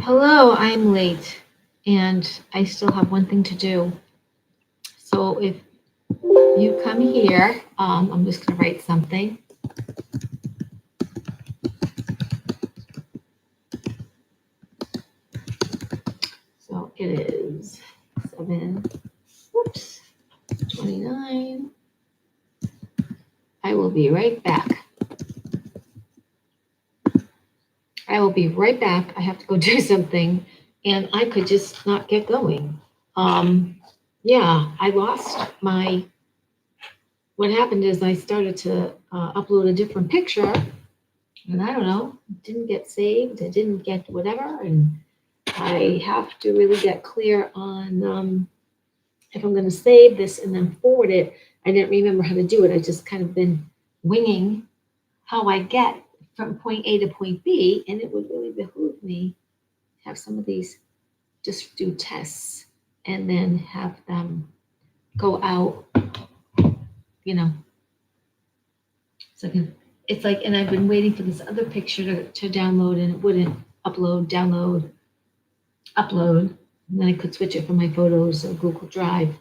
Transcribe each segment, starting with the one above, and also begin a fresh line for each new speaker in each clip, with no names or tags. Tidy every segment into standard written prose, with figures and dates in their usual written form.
Hello, I'm late and I still have one thing to do. So if you come here, I'm just going to write something. So it is 7:29. I will be right back. I will be right back. I have to go do something and I could just not get going. Yeah, I lost my, what happened is I started to upload a different picture and I don't know, it didn't get saved, it didn't get whatever, and I have to really get clear on if I'm going to save this and then forward it. I didn't remember how to do it. I just kind of been winging how I get from point A to point B, and it would really behoove me to have some of these just do tests and then have them go out, you know. So I can, it's like, and I've been waiting for this other picture to download, and it wouldn't upload, download, upload. And then I could switch it from my photos or Google Drive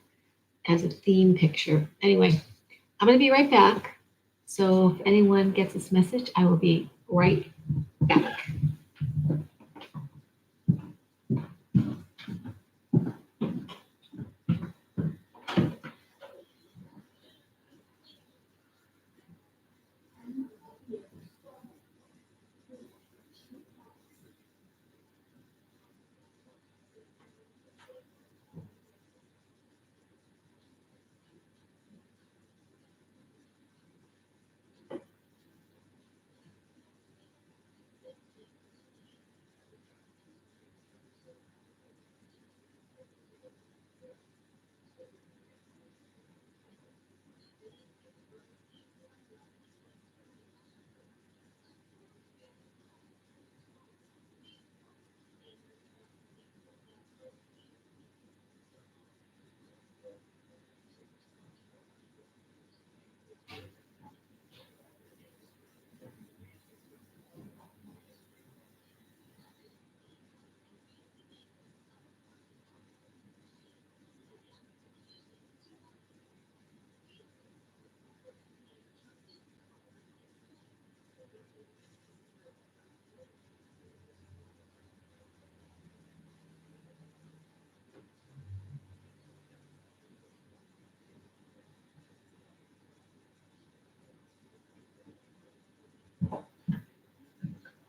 as a theme picture. Anyway, I'm going to be right back. So if anyone gets this message, I will be right back.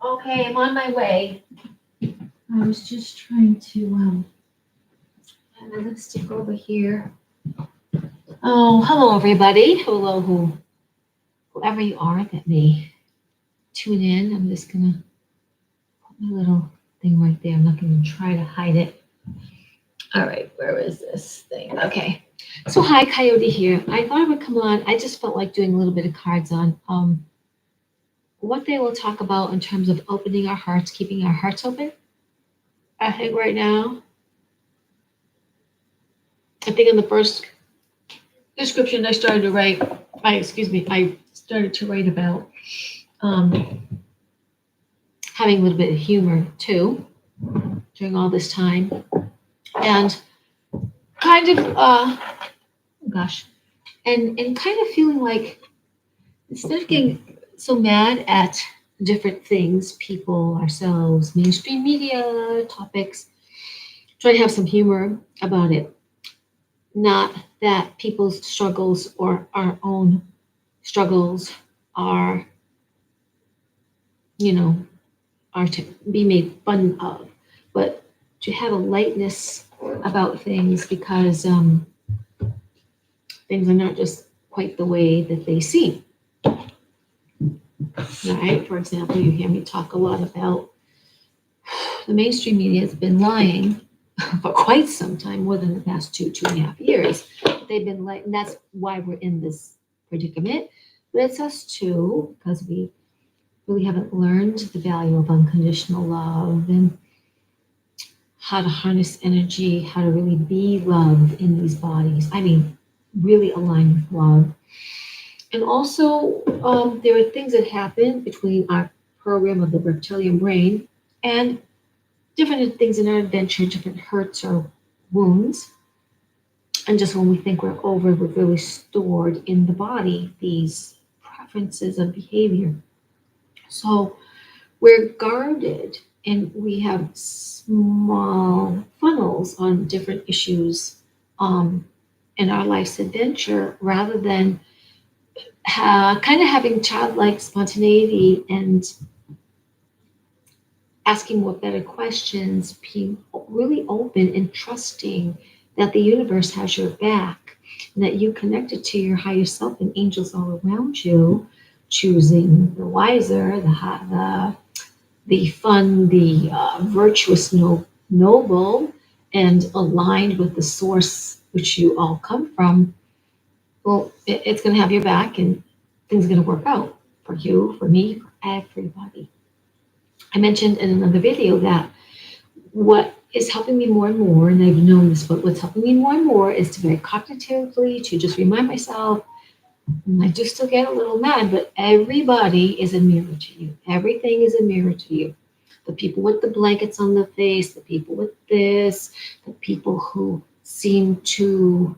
Okay, I'm on my way. I was just trying to have my lipstick over here. Oh, hello everybody. Hello whoever you are that may tune in. I'm just gonna put my little thing right there. I'm not gonna try to hide it. All right, where is this thing? Okay. So hi, Coyote here. I thought I would come on. I just felt like doing a little bit of cards on what they will talk about in terms of opening our hearts, keeping our hearts open. I think right now, I think in the first description I started to write, I started to write about having a little bit of humor too during all this time. And kind of gosh. And kind of feeling like instead of getting so mad at different things, people, ourselves, mainstream media, topics, try to have some humor about it. Not that people's struggles or our own struggles are, you know, are to be made fun of, but to have a lightness about things because things are not just quite the way that they seem. Right? For example, you hear me talk a lot about the mainstream media has been lying for quite some time, more than the past 2.5 years. They've been like, and that's why we're in this predicament. But it's us too, because we really haven't learned the value of unconditional love and how to harness energy, how to really be love in these bodies. I mean, really align with love. And also, there are things that happen between our program of the reptilian brain and different things in our adventure, different hurts or wounds. And just when we think we're over, we're really stored in the body, these preferences of behavior. So we're guarded and we have small funnels on different issues in our life's adventure rather than kind of having childlike spontaneity and asking more better questions, being really open and trusting that the universe has your back and that you connected to your higher self and angels all around you, choosing the wiser, the fun, the virtuous, noble, and aligned with the source which you all come from. Well, it's going to have your back and things are going to work out for you, for me, for everybody. I mentioned in another video that what is helping me more and more, and I've known this, but what's helping me more and more is to very cognitively to just remind myself, and I do still get a little mad, but everybody is a mirror to you. Everything is a mirror to you. The people with the blankets on the face, the people with this, the people who seem to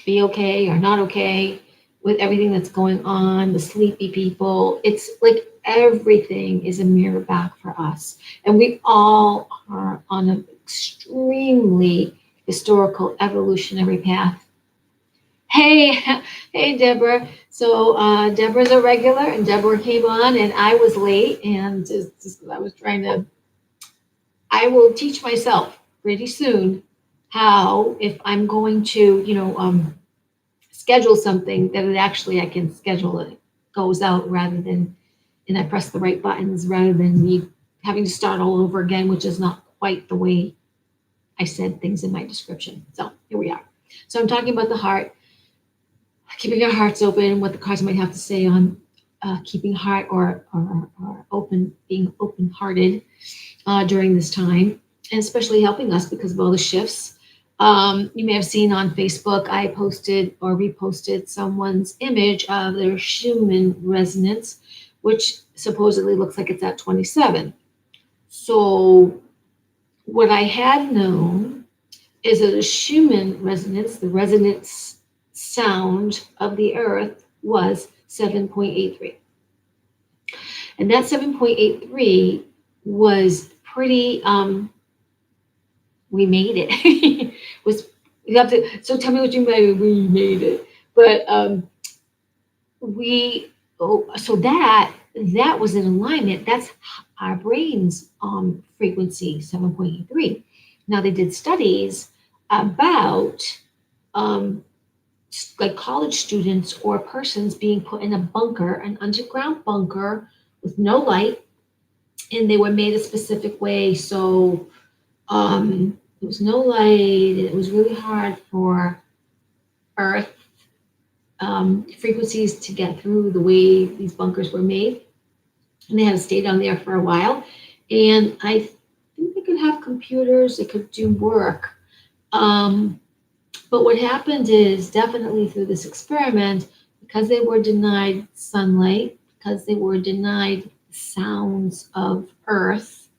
be okay or not okay with everything that's going on, the sleepy people. It's like everything is a mirror back for us. And we all are on an extremely historical evolutionary path. Hey, hey, Deborah. So Deborah's a regular, and Deborah came on, and I was late, and just I was trying to. I will teach myself pretty soon how, if I'm going to, schedule something, that it actually I can schedule it goes out rather than, and I press the right buttons rather than me having to start all over again, which is not quite the way I said things in my description. So here we are. So I'm talking about the heart, keeping our hearts open, what the cards might have to say on keeping heart or open, being open-hearted during this time, and especially helping us because of all the shifts. You may have seen on Facebook, I posted or reposted someone's image of their Schumann resonance, which supposedly looks like it's at 27. So what I had known is that a Schumann resonance, the resonance sound of the earth, was 7.83. And that 7.83 was pretty, we made it. Was you have to, so tell me what you mean, we made it. But so that was in alignment. That's our brain's frequency, 7.83. Now they did studies about like college students or persons being put in a bunker, an underground bunker with no light, and they were made a specific way. So there was no light, and it was really hard for earth frequencies to get through the way these bunkers were made. And they had to stay down there for a while. And I think they could have computers, they could do work. But what happened is definitely through this experiment, because they were denied sunlight, because they were denied sounds of earth,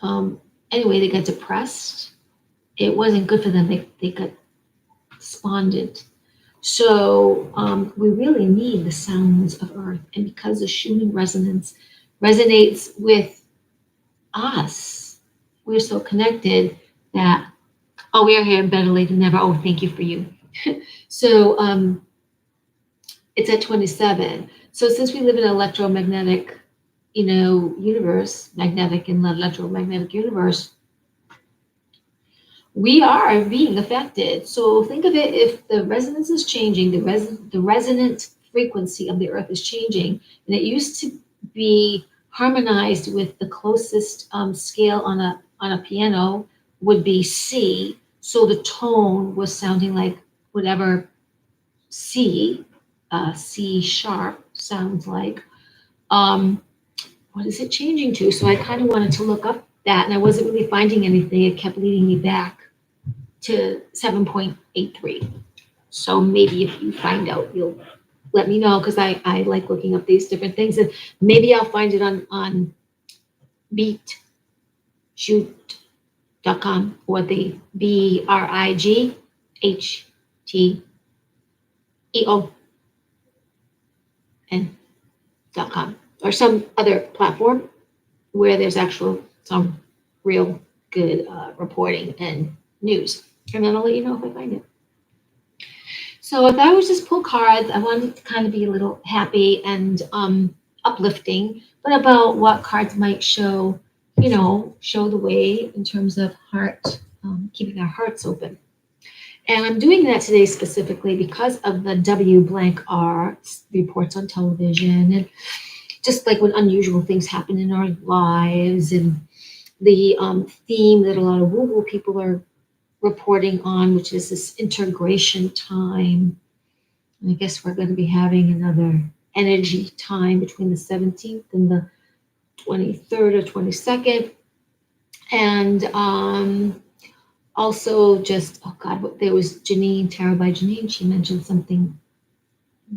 anyway, they got depressed. It wasn't good for them. They got despondent. So we really need the sounds of earth. And because the Schumann resonance resonates with us, we're so connected that, oh, we are here better late than never. Oh, thank you for you. So it's at 27. So since we live in an electromagnetic, universe, magnetic and electromagnetic universe, we are being affected. So think of it, if the resonance is changing, the resonant frequency of the earth is changing, and it used to be harmonized with the closest scale on a piano would be C. So the tone was sounding like whatever C sharp sounds like. What is it changing to? So I kind of wanted to look up that, and I wasn't really finding anything. It kept leading me back to 7.83. So maybe if you find out, you'll let me know, because I like looking up these different things, and maybe I'll find it on beatshoot.com, or the BRIGHTEON.com, or some other platform where there's some real good reporting and news. And then I'll let you know if I find it. So if I was just pull cards, I wanted to kind of be a little happy and uplifting, but about what cards might show, show the way in terms of heart, keeping our hearts open. And I'm doing that today specifically because of the W blank R reports on television, and just like when unusual things happen in our lives, and the theme that a lot of woo-woo people are reporting on, which is this integration time. And I guess we're going to be having another energy time between the 17th and the 23rd or 22nd. And also just, oh God, there was Tarot by Janine. She mentioned something.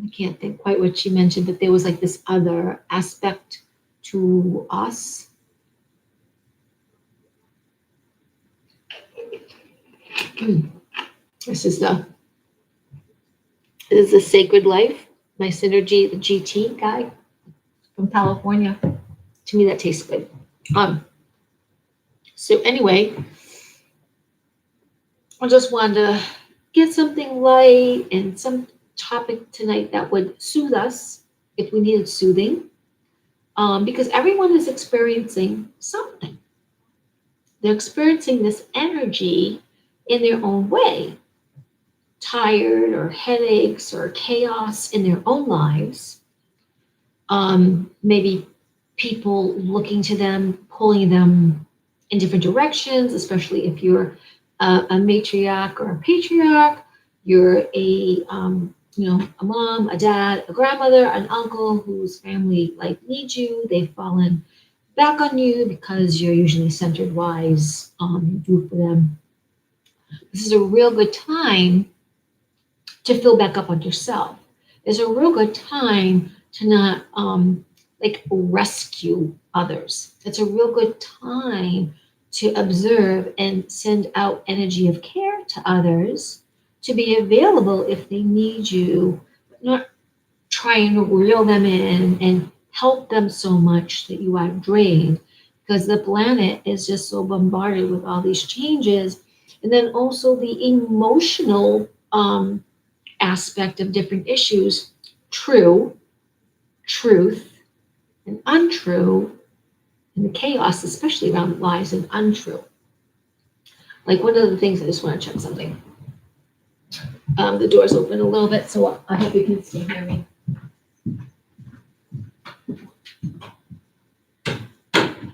I can't think quite what she mentioned, but there was like this other aspect to us. This is the Sacred Life, my Synergy, the GT guy from California. To me, that tastes good. So anyway, I just wanted to get something light and some topic tonight that would soothe us if we needed soothing, because everyone is experiencing something. They're experiencing this energy in their own way, tired or headaches or chaos in their own lives. Maybe people looking to them, pulling them in different directions, especially if you're a matriarch or a patriarch, you're a mom, a dad, a grandmother, an uncle whose family needs you. They've fallen back on you because you're usually centered wise, do for them. This is a real good time to fill back up on yourself. It's a real good time to not rescue others. It's a real good time to observe and send out energy of care to others, to be available if they need you, but not try and reel them in and help them so much that you are drained, because the planet is just so bombarded with all these changes. And then also the emotional aspect of different issues, truth, and untrue, and the chaos, especially around lies and untrue. Like one of the things, I just want to check something. The door's open a little bit, so I hope you can still hear me.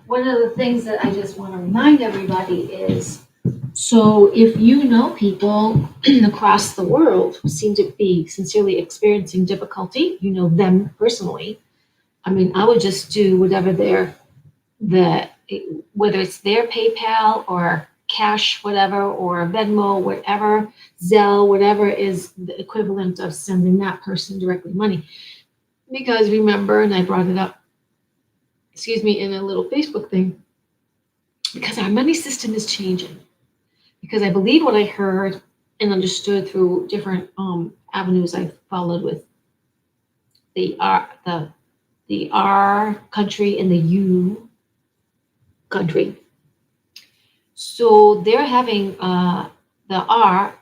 One of the things that I just want to remind everybody is, so if you know people across the world who seem to be sincerely experiencing difficulty, you know them personally, I mean, I would just do whatever whether it's their PayPal or cash, whatever, or Venmo, whatever, Zelle, whatever is the equivalent of sending that person directly money. Because remember, and I brought it up, in a little Facebook thing, because our money system is changing. Because I believe what I heard and understood through different avenues I followed with the R country and the U country. So they're having the R,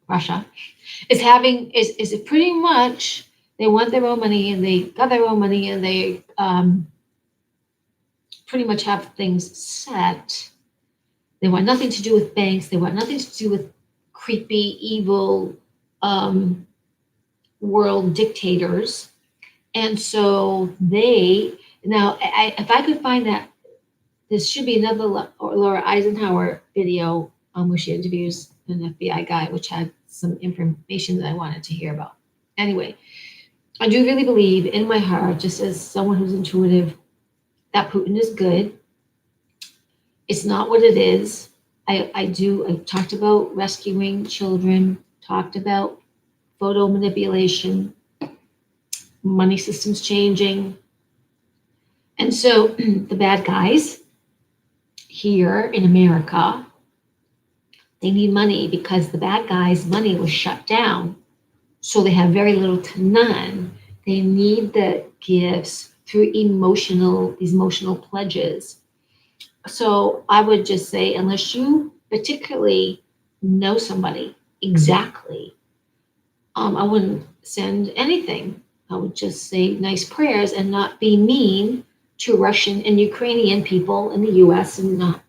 Russia, is pretty much, they want their own money and they got their own money and they pretty much have things set. They want nothing to do with banks. They want nothing to do with creepy, evil world dictators. And so if I could find that, this should be another Laura Eisenhower video where she interviews an FBI guy, which had some information that I wanted to hear about. Anyway, I do really believe in my heart, just as someone who's intuitive, that Putin is good. It's not what it is. I talked about rescuing children, talked about photo manipulation, money systems changing. And so the bad guys here in America, they need money because the bad guys' money was shut down. So they have very little to none. They need the gifts through these emotional pledges. So I would just say, unless you particularly know somebody exactly, I wouldn't send anything. I would just say nice prayers and not be mean to Russian and Ukrainian people in the US and not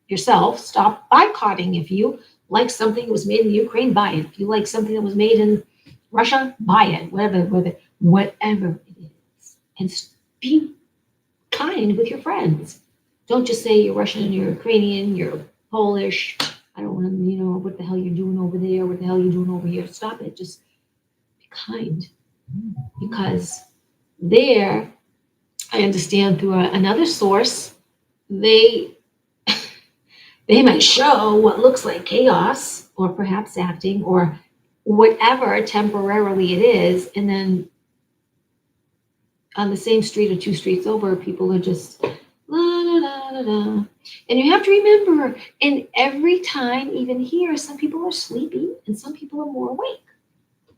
yourself. Stop boycotting. If you like something that was made in Ukraine, buy it. If you like something that was made in Russia, buy it. Whatever it is. And be kind with your friends. Don't just say you're Russian, you're Ukrainian, you're Polish. I don't want to, what the hell you're doing over there, what the hell you're doing over here. Stop it. Just be kind. Because there, I understand through another source, they they might show what looks like chaos or perhaps acting or whatever temporarily it is, and then on the same street or two streets over, people are just la da da da da. And you have to remember, and every time, even here, some people are sleepy and some people are more awake.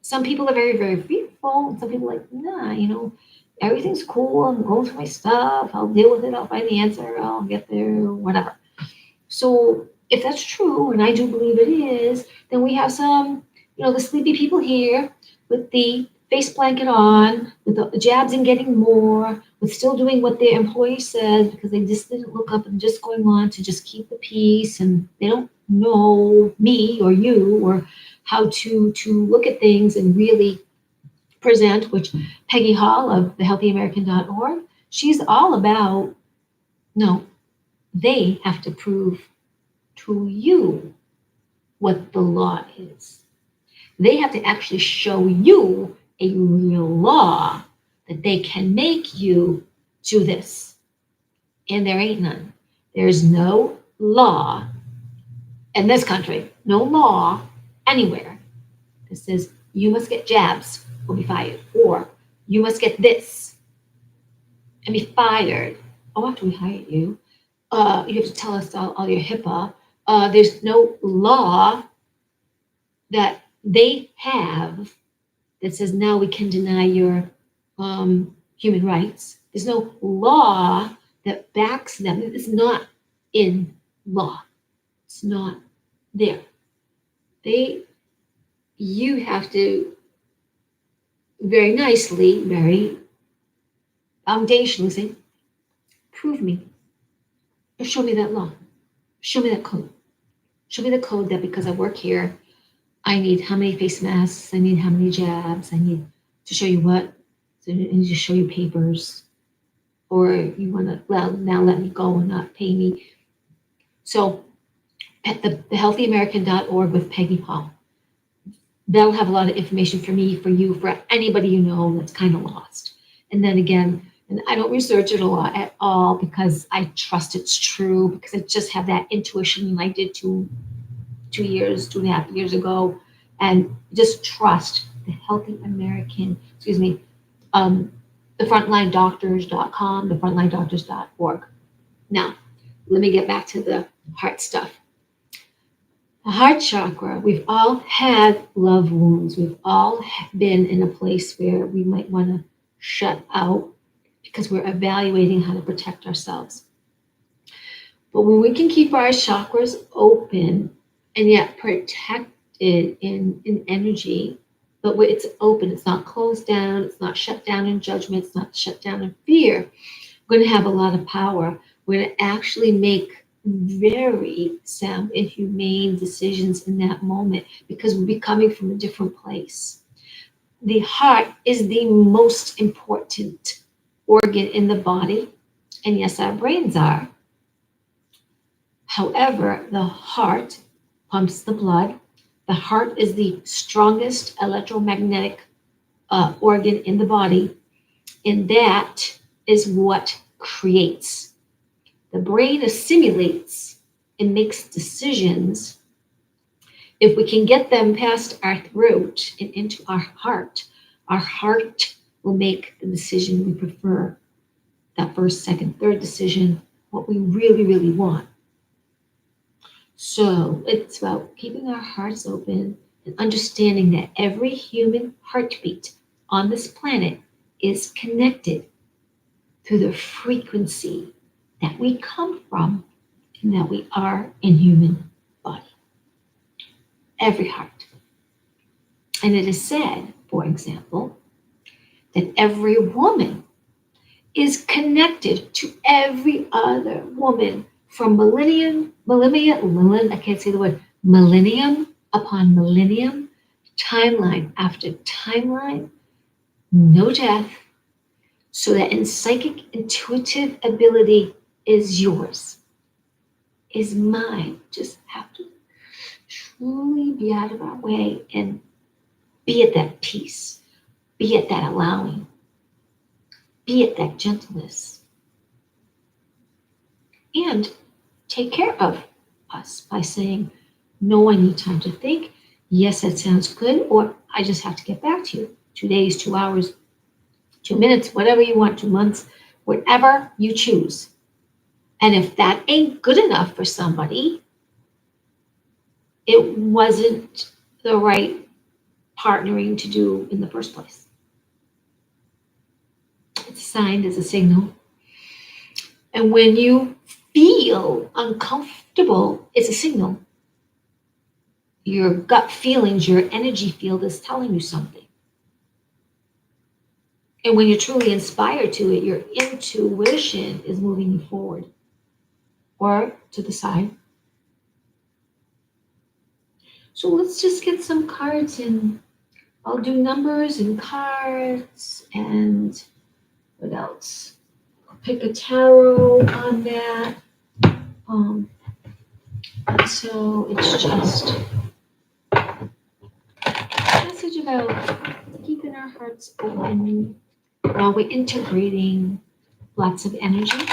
Some people are very, very fearful, and some people are like, nah, everything's cool. I'm going through my stuff. I'll deal with it. I'll find the answer. I'll get there, whatever. So if that's true, and I do believe it is, then we have some, the sleepy people here with the face blanket on, with the jabs and getting more, with still doing what their employee says because they just didn't look up and just going on to just keep the peace, and they don't know me or you or how to look at things and really present, which Peggy Hall of thehealthyamerican.org, she's all about, no, they have to prove to you what the law is. They have to actually show you a real law that they can make you do this. And there ain't none. There's no law in this country, no law anywhere that says you must get jabs or be fired, or you must get this and be fired. Oh, after we hired you, you have to tell us all your HIPAA. There's no law that they have that says now we can deny your human rights. There's no law that backs them. It's not in law. It's not there. You have to very nicely, very foundationally say, prove me. Or show me that law. Show me that code. Show me the code that because I work here, I need how many face masks, I need how many jabs, I need to show you what, so I need to show you papers, or you want to, well, now let me go and not pay me. So at the healthyamerican.org with Peggy Hall, that'll have a lot of information for me, for you, for anybody you know that's kind of lost. And then again, and I don't research it a lot at all because I trust it's true, because I just have that intuition I did 2.5 years ago, and just trust the Healthy American, the frontlinedoctors.com, the frontlinedoctors.org. Now, let me get back to the heart stuff. The heart chakra, we've all had love wounds. We've all been in a place where we might want to shut out because we're evaluating how to protect ourselves. But when we can keep our chakras open and yet protected in energy, but it's open, it's not closed down, it's not shut down in judgment, it's not shut down in fear, we're going to have a lot of power. We're going to actually make very sound and humane decisions in that moment because we'll be coming from a different place. The heart is the most important organ in the body, and yes, our brains are. However, the heart pumps the blood. The heart is the strongest electromagnetic organ in the body, and that is what creates. The brain assimilates and makes decisions. If we can get them past our throat and into our heart will make the decision we prefer. that first, second, third decision, what we really, really want. So it's about keeping our hearts open and understanding that every human heartbeat on this planet is connected through the frequency that we come from and that we are in human body. Every heart. And it is said, for example, that every woman is connected to every other woman from I can't say the word, millennium upon millennium, timeline after timeline, no death, so that in psychic intuitive ability is yours, is mine. Just have to truly be out of our way and be at that peace, be at that allowing, be at that gentleness, and take care of us by saying, no, I need time to think. Yes, that sounds good. Or I just have to get back to you. 2 days, 2 hours, 2 minutes, whatever you want, 2 months, whatever you choose. And if that ain't good enough for somebody, it wasn't the right partnering to do in the first place. It's signed as a signal. And when you feel uncomfortable, it's a signal. Your gut feelings, your energy field is telling you something. And when you're truly inspired to it, your intuition is moving you forward or to the side. So let's just get some cards and I'll do numbers and cards and what else? I'll pick a tarot on that. So it's just a message about keeping our hearts open while we're integrating lots of energy.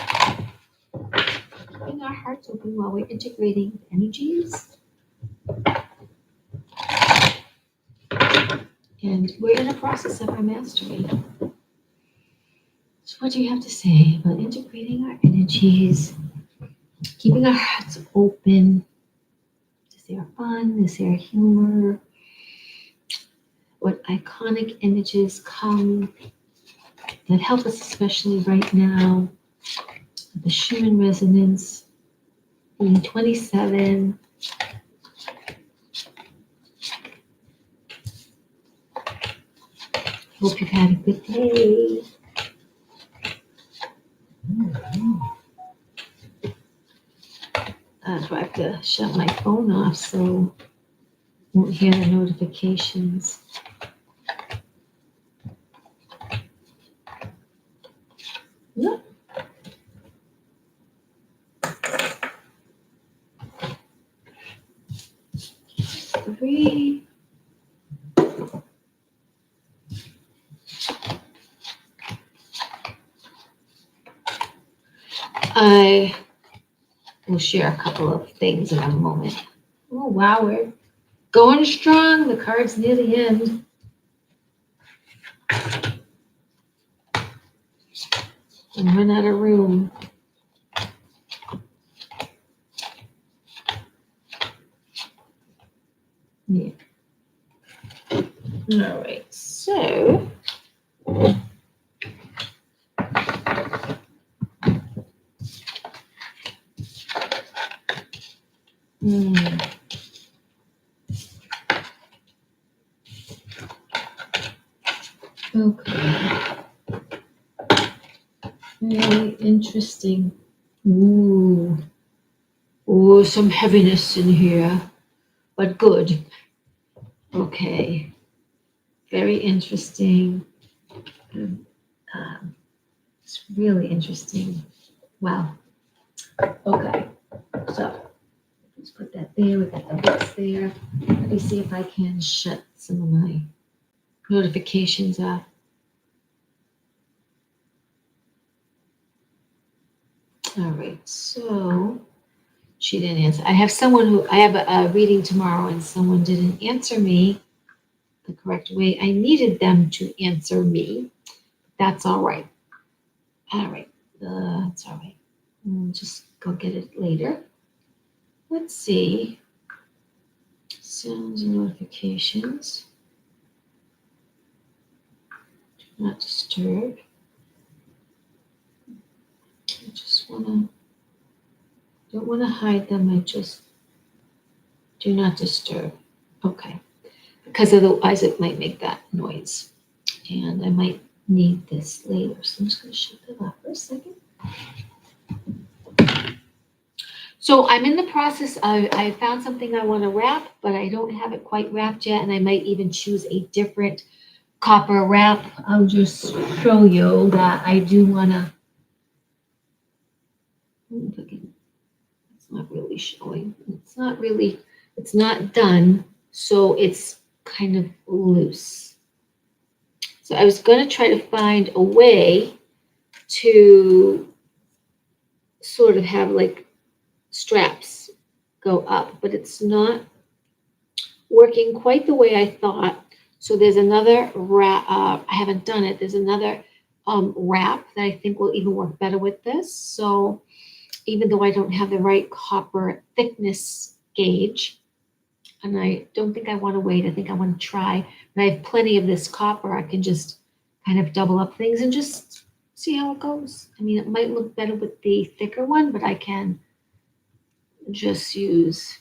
Keeping our hearts open while we're integrating energies. And we're in a process of our mastery. So what do you have to say about integrating our energies, keeping our hearts open? Is there fun? Is there humor? What iconic images come that help us, especially right now? The Schumann resonance, being 27. Hope you've had a good day. So I have to shut my phone off so I won't hear the notifications. Yep. Three. I will share a couple of things in a moment. Oh, wow, we're going strong. The card's near the end. And run out of room. Yeah. All right, so okay. Very interesting. Ooh, some heaviness in here, but good. Okay. Very interesting. It's really interesting. Wow. Okay. So let's put that there. We got the books there. Let me see if I can shut some of my notifications off. All right. So she didn't answer. I have a reading tomorrow and someone didn't answer me the correct way I needed them to answer me. That's all right. All right. It's all right. We'll just go get it later. Let's see. Sounds and notifications. Do not disturb. I just don't want to hide them. I just do not disturb. Okay. Because otherwise it might make that noise. And I might need this later. So I'm just going to shut that off for a second. So I'm in the process of, I found something I want to wrap, but I don't have it quite wrapped yet. And I might even choose a different copper wrap. I'll just show you that I do want to. It's not really showing. It's not done. So it's kind of loose. So I was going to try to find a way to sort of have like straps go up, but it's not working quite the way I thought. So there's another wrap. I haven't done it. There's another wrap that I think will even work better with this. So even though I don't have the right copper thickness gauge, and I don't think I want to wait. I think I want to try. But I have plenty of this copper. I can just kind of double up things and just see how it goes. I mean, it might look better with the thicker one, but I can just use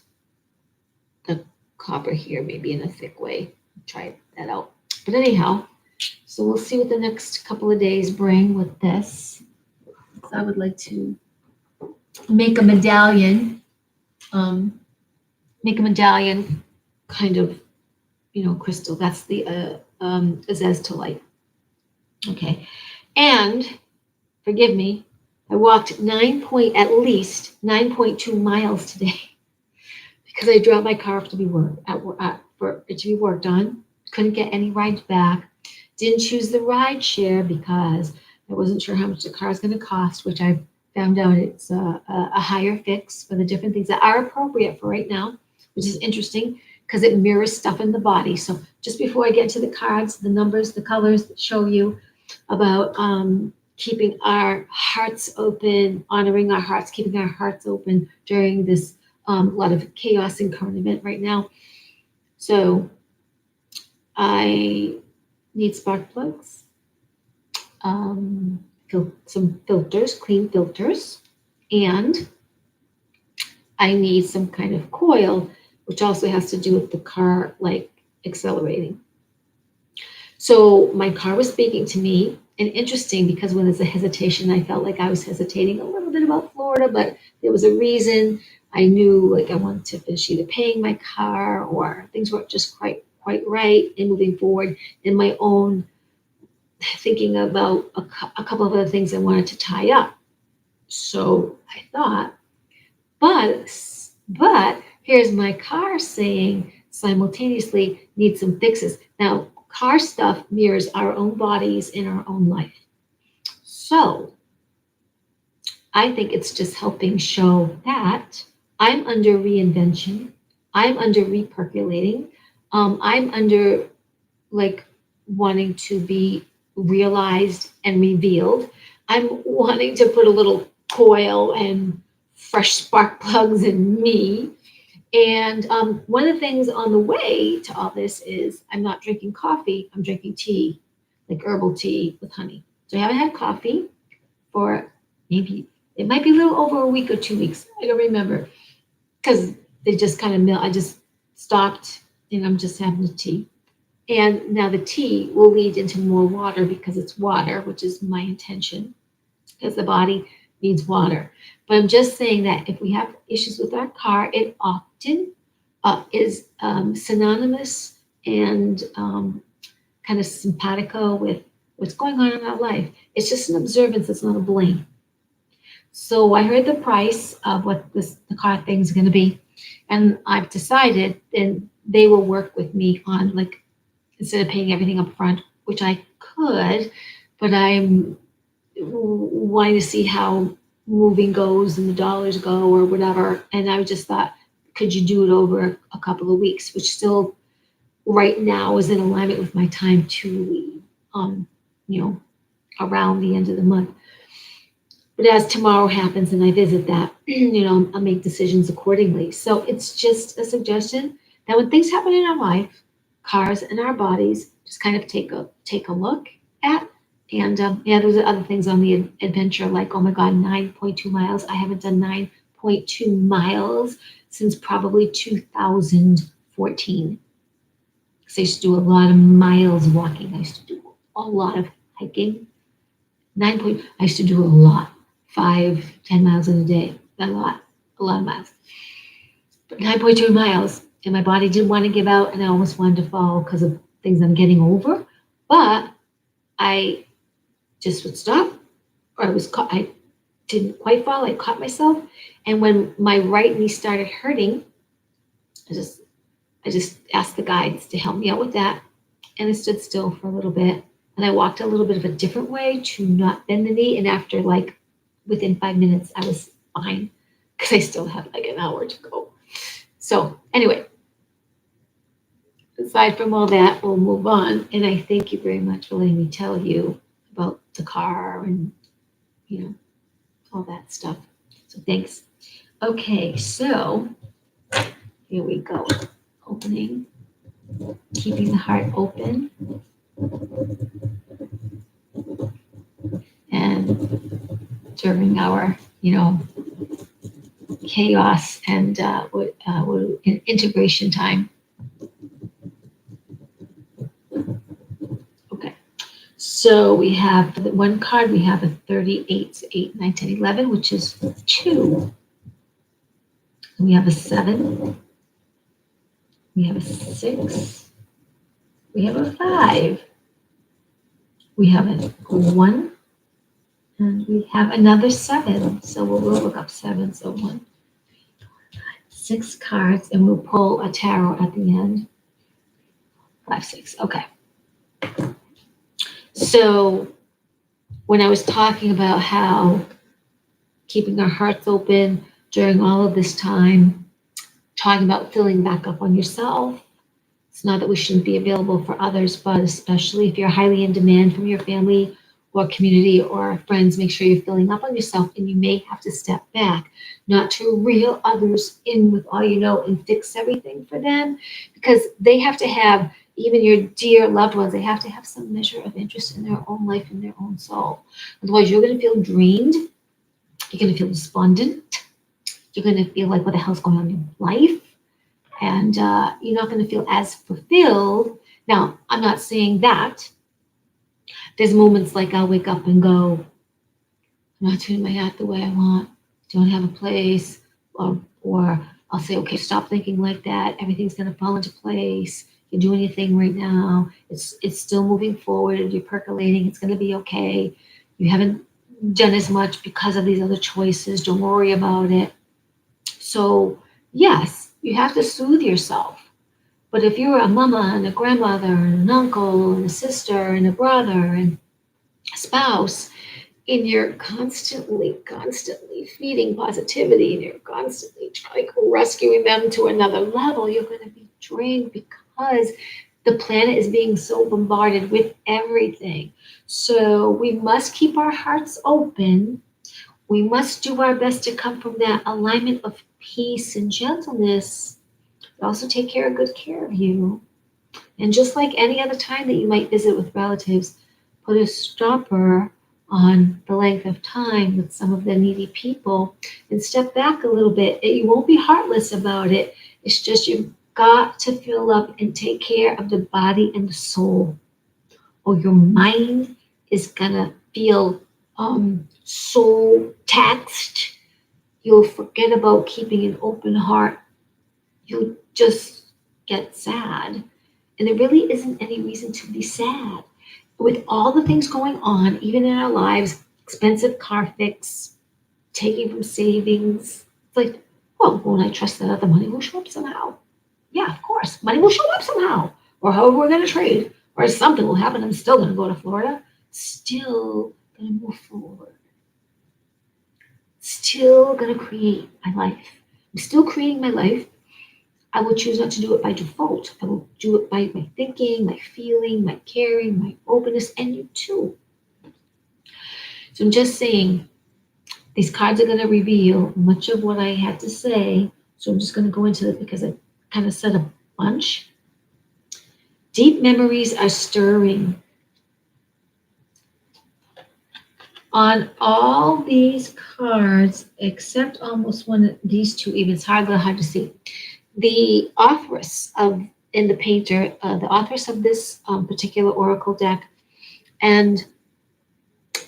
the copper here, maybe in a thick way. Try that out. But anyhow, so we'll see what the next couple of days bring with this. So I would like to make a medallion. Kind of, crystal. That's the azeztolite. Okay. And forgive me, I walked at least 9.2 miles today because I dropped my car off to be for it to be worked on. Couldn't get any rides back. Didn't choose the ride share because I wasn't sure how much the car is going to cost, which I found out it's a higher fix for the different things that are appropriate for right now, which is interesting because it mirrors stuff in the body. So just before I get to the cards, the numbers, the colors that show you about keeping our hearts open, honoring our hearts, keeping our hearts open during this lot of chaos and current event right now. So I need spark plugs, some filters, clean filters, and I need some kind of coil, which also has to do with the car like accelerating. So my car was speaking to me, and interesting because when there's a hesitation, I felt like I was hesitating a little bit about Florida, but there was a reason. I knew like I wanted to finish either paying my car or things weren't just quite right in moving forward in my own thinking about a couple of other things I wanted to tie up. So I thought, but here's my car saying simultaneously need some fixes. Now, car stuff mirrors our own bodies in our own life. So I think it's just helping show that I'm under reinvention. I'm under repercolating. I'm under like wanting to be realized and revealed. I'm wanting to put a little coil and fresh spark plugs in me. And one of the things on the way to all this is I'm not drinking coffee. I'm drinking tea, like herbal tea with honey. So I haven't had coffee for it might be a little over a week or 2 weeks. I don't remember because they just kind of I just stopped and I'm just having the tea. And now the tea will lead into more water because it's water, which is my intention, because the body needs water. But I'm just saying that if we have issues with our car, it often is synonymous and kind of simpatico with what's going on in our life. It's just an observance. It's not a blame. So I heard the price of what the car thing is going to be, and I've decided, and they will work with me on like instead of paying everything up front, which I could, but I'm wanting to see how moving goes and the dollars go or whatever. And I just thought, could you do it over a couple of weeks, which still right now is in alignment with my time to leave, around the end of the month. But as tomorrow happens and I visit that, I'll make decisions accordingly. So it's just a suggestion that when things happen in our life, cars and our bodies, just kind of take a look at. And yeah, there's other things on the adventure, like, oh my God, 9.2 miles. I haven't done 9.2 miles since probably 2014. Because I used to do a lot of miles walking. I used to do a lot of hiking. I used to do a lot, 5, 10 miles in a day, a lot of miles. But 9.2 miles, and my body didn't want to give out, and I almost wanted to fall because of things I'm getting over. But I just would stop, or I didn't quite fall. I caught myself, and when my right knee started hurting, I just asked the guides to help me out with that, and I stood still for a little bit, and I walked a little bit of a different way to not bend the knee, and after within 5 minutes, I was fine because I still had like an hour to go. So anyway, aside from all that, we'll move on, and I thank you very much for letting me tell you about the car and all that stuff. So thanks. Okay, so here we go. Opening, keeping the heart open, and during our, chaos and integration time. Okay, so we have for the one card, we have a 38, 8, 9, 10, 11, which is 2. We have a 7. We have a 6. We have a 5. We have a 1. And we have another 7. So we'll look up 7. So 1, 6 cards, and we'll pull a tarot at the end. 5, 6. Okay. So when I was talking about how keeping our hearts open during all of this time, talking about filling back up on yourself, it's not that we shouldn't be available for others, but especially if you're highly in demand from your family or community or friends, make sure you're filling up on yourself, and you may have to step back, not to reel others in with all you know and fix everything for them, because they have to have, even your dear loved ones, they have to have some measure of interest in their own life and their own soul. Otherwise, you're going to feel drained. You're going to feel despondent. You're going to feel like, what the hell's going on in your life? And you're not going to feel as fulfilled. Now, I'm not saying that. There's moments like I'll wake up and go, I'm not turning my hat the way I want, don't have a place, or I'll say, okay, stop thinking like that. Everything's going to fall into place. You're doing your thing right now. It's still moving forward. You're percolating. It's going to be okay. You haven't done as much because of these other choices. Don't worry about it. So yes, you have to soothe yourself. But if you're a mama and a grandmother and an uncle and a sister and a brother and a spouse, and you're constantly feeding positivity, and you're constantly rescuing them to another level, you're going to be drained because the planet is being so bombarded with everything. So we must keep our hearts open. We must do our best to come from that alignment of peace and gentleness, but also take good care of you. And just like any other time that you might visit with relatives, put a stopper on the length of time with some of the needy people and step back a little bit. You won't be heartless about it. It's just you've got to fill up and take care of the body and the soul, or your mind is going to feel so taxed. You'll forget about keeping an open heart. You'll just get sad. And there really isn't any reason to be sad. With all the things going on, even in our lives, expensive car fix, taking from savings, it's like, well, won't I trust that other money will show up somehow? Yeah, of course. Money will show up somehow. Or however we're going to trade. Or something will happen. I'm still going to go to Florida. Still going to move forward. Still going to create my life. I'm still creating my life. I will choose not to do it by default. I will do it by my thinking, my feeling, my caring, my openness, and you too. So I'm just saying, These cards are going to reveal much of what I had to say. So I'm just going to go into it because I kind of said a bunch. Deep memories are stirring. On all these cards, except almost one of these two, even it's hard to see. The authoress of in the painter, the authoress of this particular oracle deck, and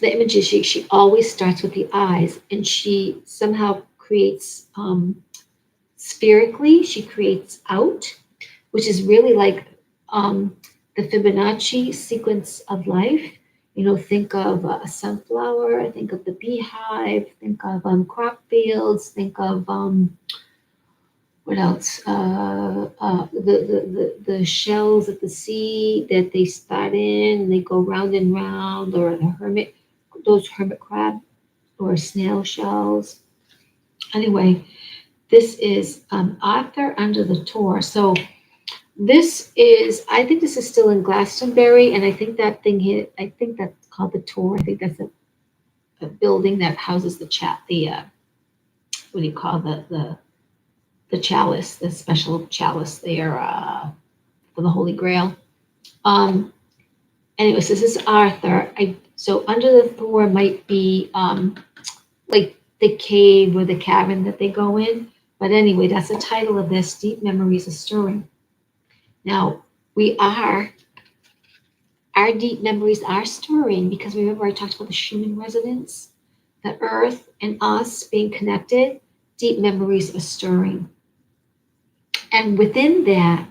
the images she always starts with the eyes, and she somehow creates spherically. She creates out, which is really like the Fibonacci sequence of life. You know, think of a sunflower, think of the beehive, think of crop fields, think of what else? The shells at the sea that they start in and they go round and round, or the those hermit crab or snail shells. Anyway, this is Arthur under the Tor. So this is, I think this is still in Glastonbury, and I think that thing here, I think that's called the Tor. I think that's a building that houses what do you call the chalice, the special chalice there for the Holy Grail. Anyways, this is Arthur. So under the Thor might be like the cave or the cabin that they go in. But anyway, that's the title of this. Deep memories of stirring. Now our deep memories are stirring because remember I talked about the Schumann resonance, the earth and us being connected. Deep memories are stirring. And within that,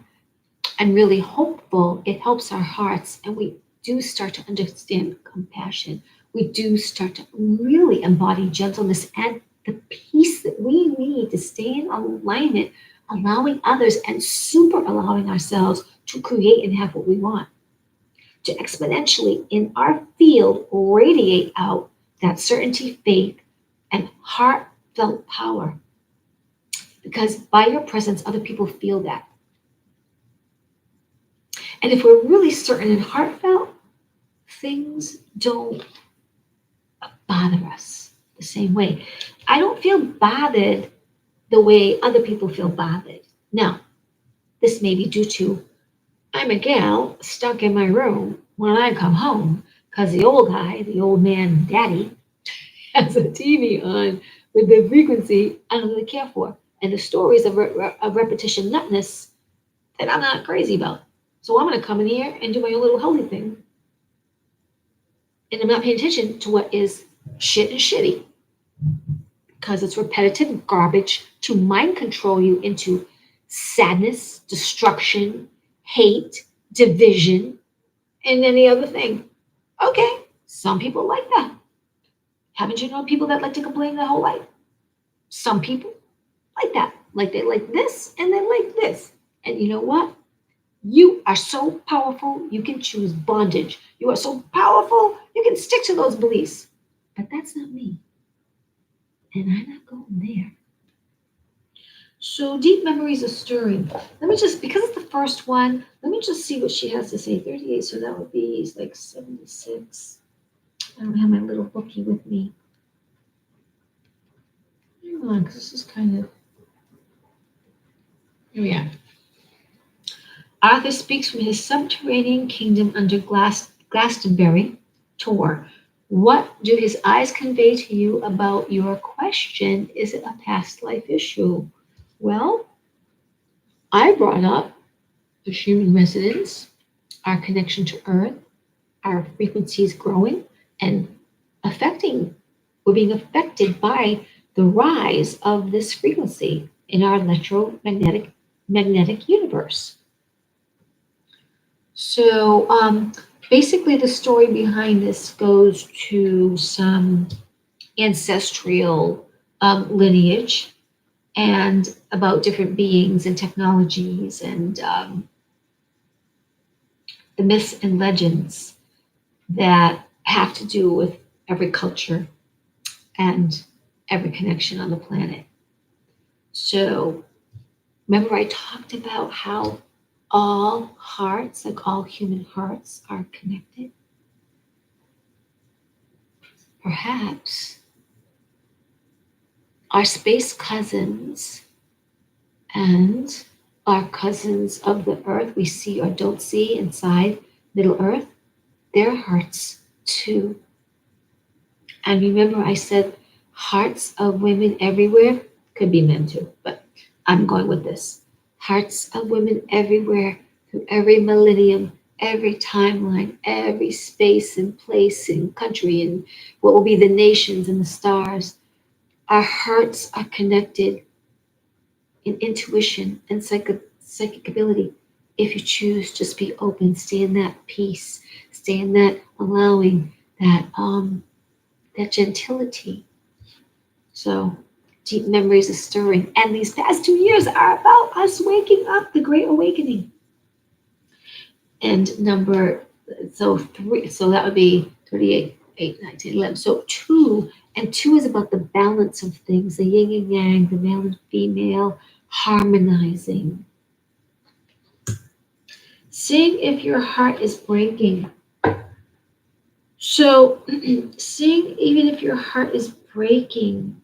I'm really hopeful it helps our hearts and we do start to understand compassion. We do start to really embody gentleness and the peace that we need to stay in alignment, allowing others and super allowing ourselves to create and have what we want. To exponentially in our field radiate out that certainty, faith, and heartfelt power. Because by your presence, other people feel that. And if we're really certain and heartfelt, things don't bother us the same way. I don't feel bothered the way other people feel bothered. Now, this may be due to I'm a gal stuck in my room when I come home because the old guy, the old man daddy, has a TV on with the frequency I don't really care for. And the stories of repetition nutness that I'm not crazy about. So I'm going to come in here and do my own little healthy thing. And I'm not paying attention to what is shit and shitty because it's repetitive garbage to mind control you into sadness, destruction, hate, division, and any other thing. Okay, some people like that. Haven't you known people that like to complain their whole life? Some people like that. Like they like this and they like this. And you know what? You are so powerful, you can choose bondage. You are so powerful, you can stick to those beliefs. But that's not me. And I'm not going there. So deep memories are stirring. Let me just, because it's the first one, let me just see what she has to say. 38, so that would be like 76. I don't have my little bookie with me. Hang on, because this is kind of, here we are. Arthur speaks from his subterranean kingdom under Glastonbury Tor. What do his eyes convey to you about your question? Is it a past life issue? Well, I brought up the human resonance, our connection to Earth, our frequencies growing and we're being affected by the rise of this frequency in our electromagnetic universe. So basically the story behind this goes to some ancestral lineage and about different beings and technologies and the myths and legends that have to do with every culture and every connection on the planet. So remember I talked about how all hearts, like all human hearts, are connected? Perhaps our space cousins and our cousins of the earth we see or don't see inside Middle Earth, their hearts too. And remember, I said hearts of women everywhere, could be men too, but I'm going with this. Hearts of women everywhere, through every millennium, every timeline, every space and place and country, and what will be the nations and the stars. Our hearts are connected in intuition and psychic ability. If you choose, just be open, stay in that peace, stay in that allowing, that gentility. So deep memories are stirring. And these past 2 years are about us waking up, the great awakening. And so that would be 38, 8, 9, 10, 11. So two is about the balance of things, the yin and yang, the male and female, harmonizing. Seeing if your heart is breaking. So seeing even if your heart is breaking.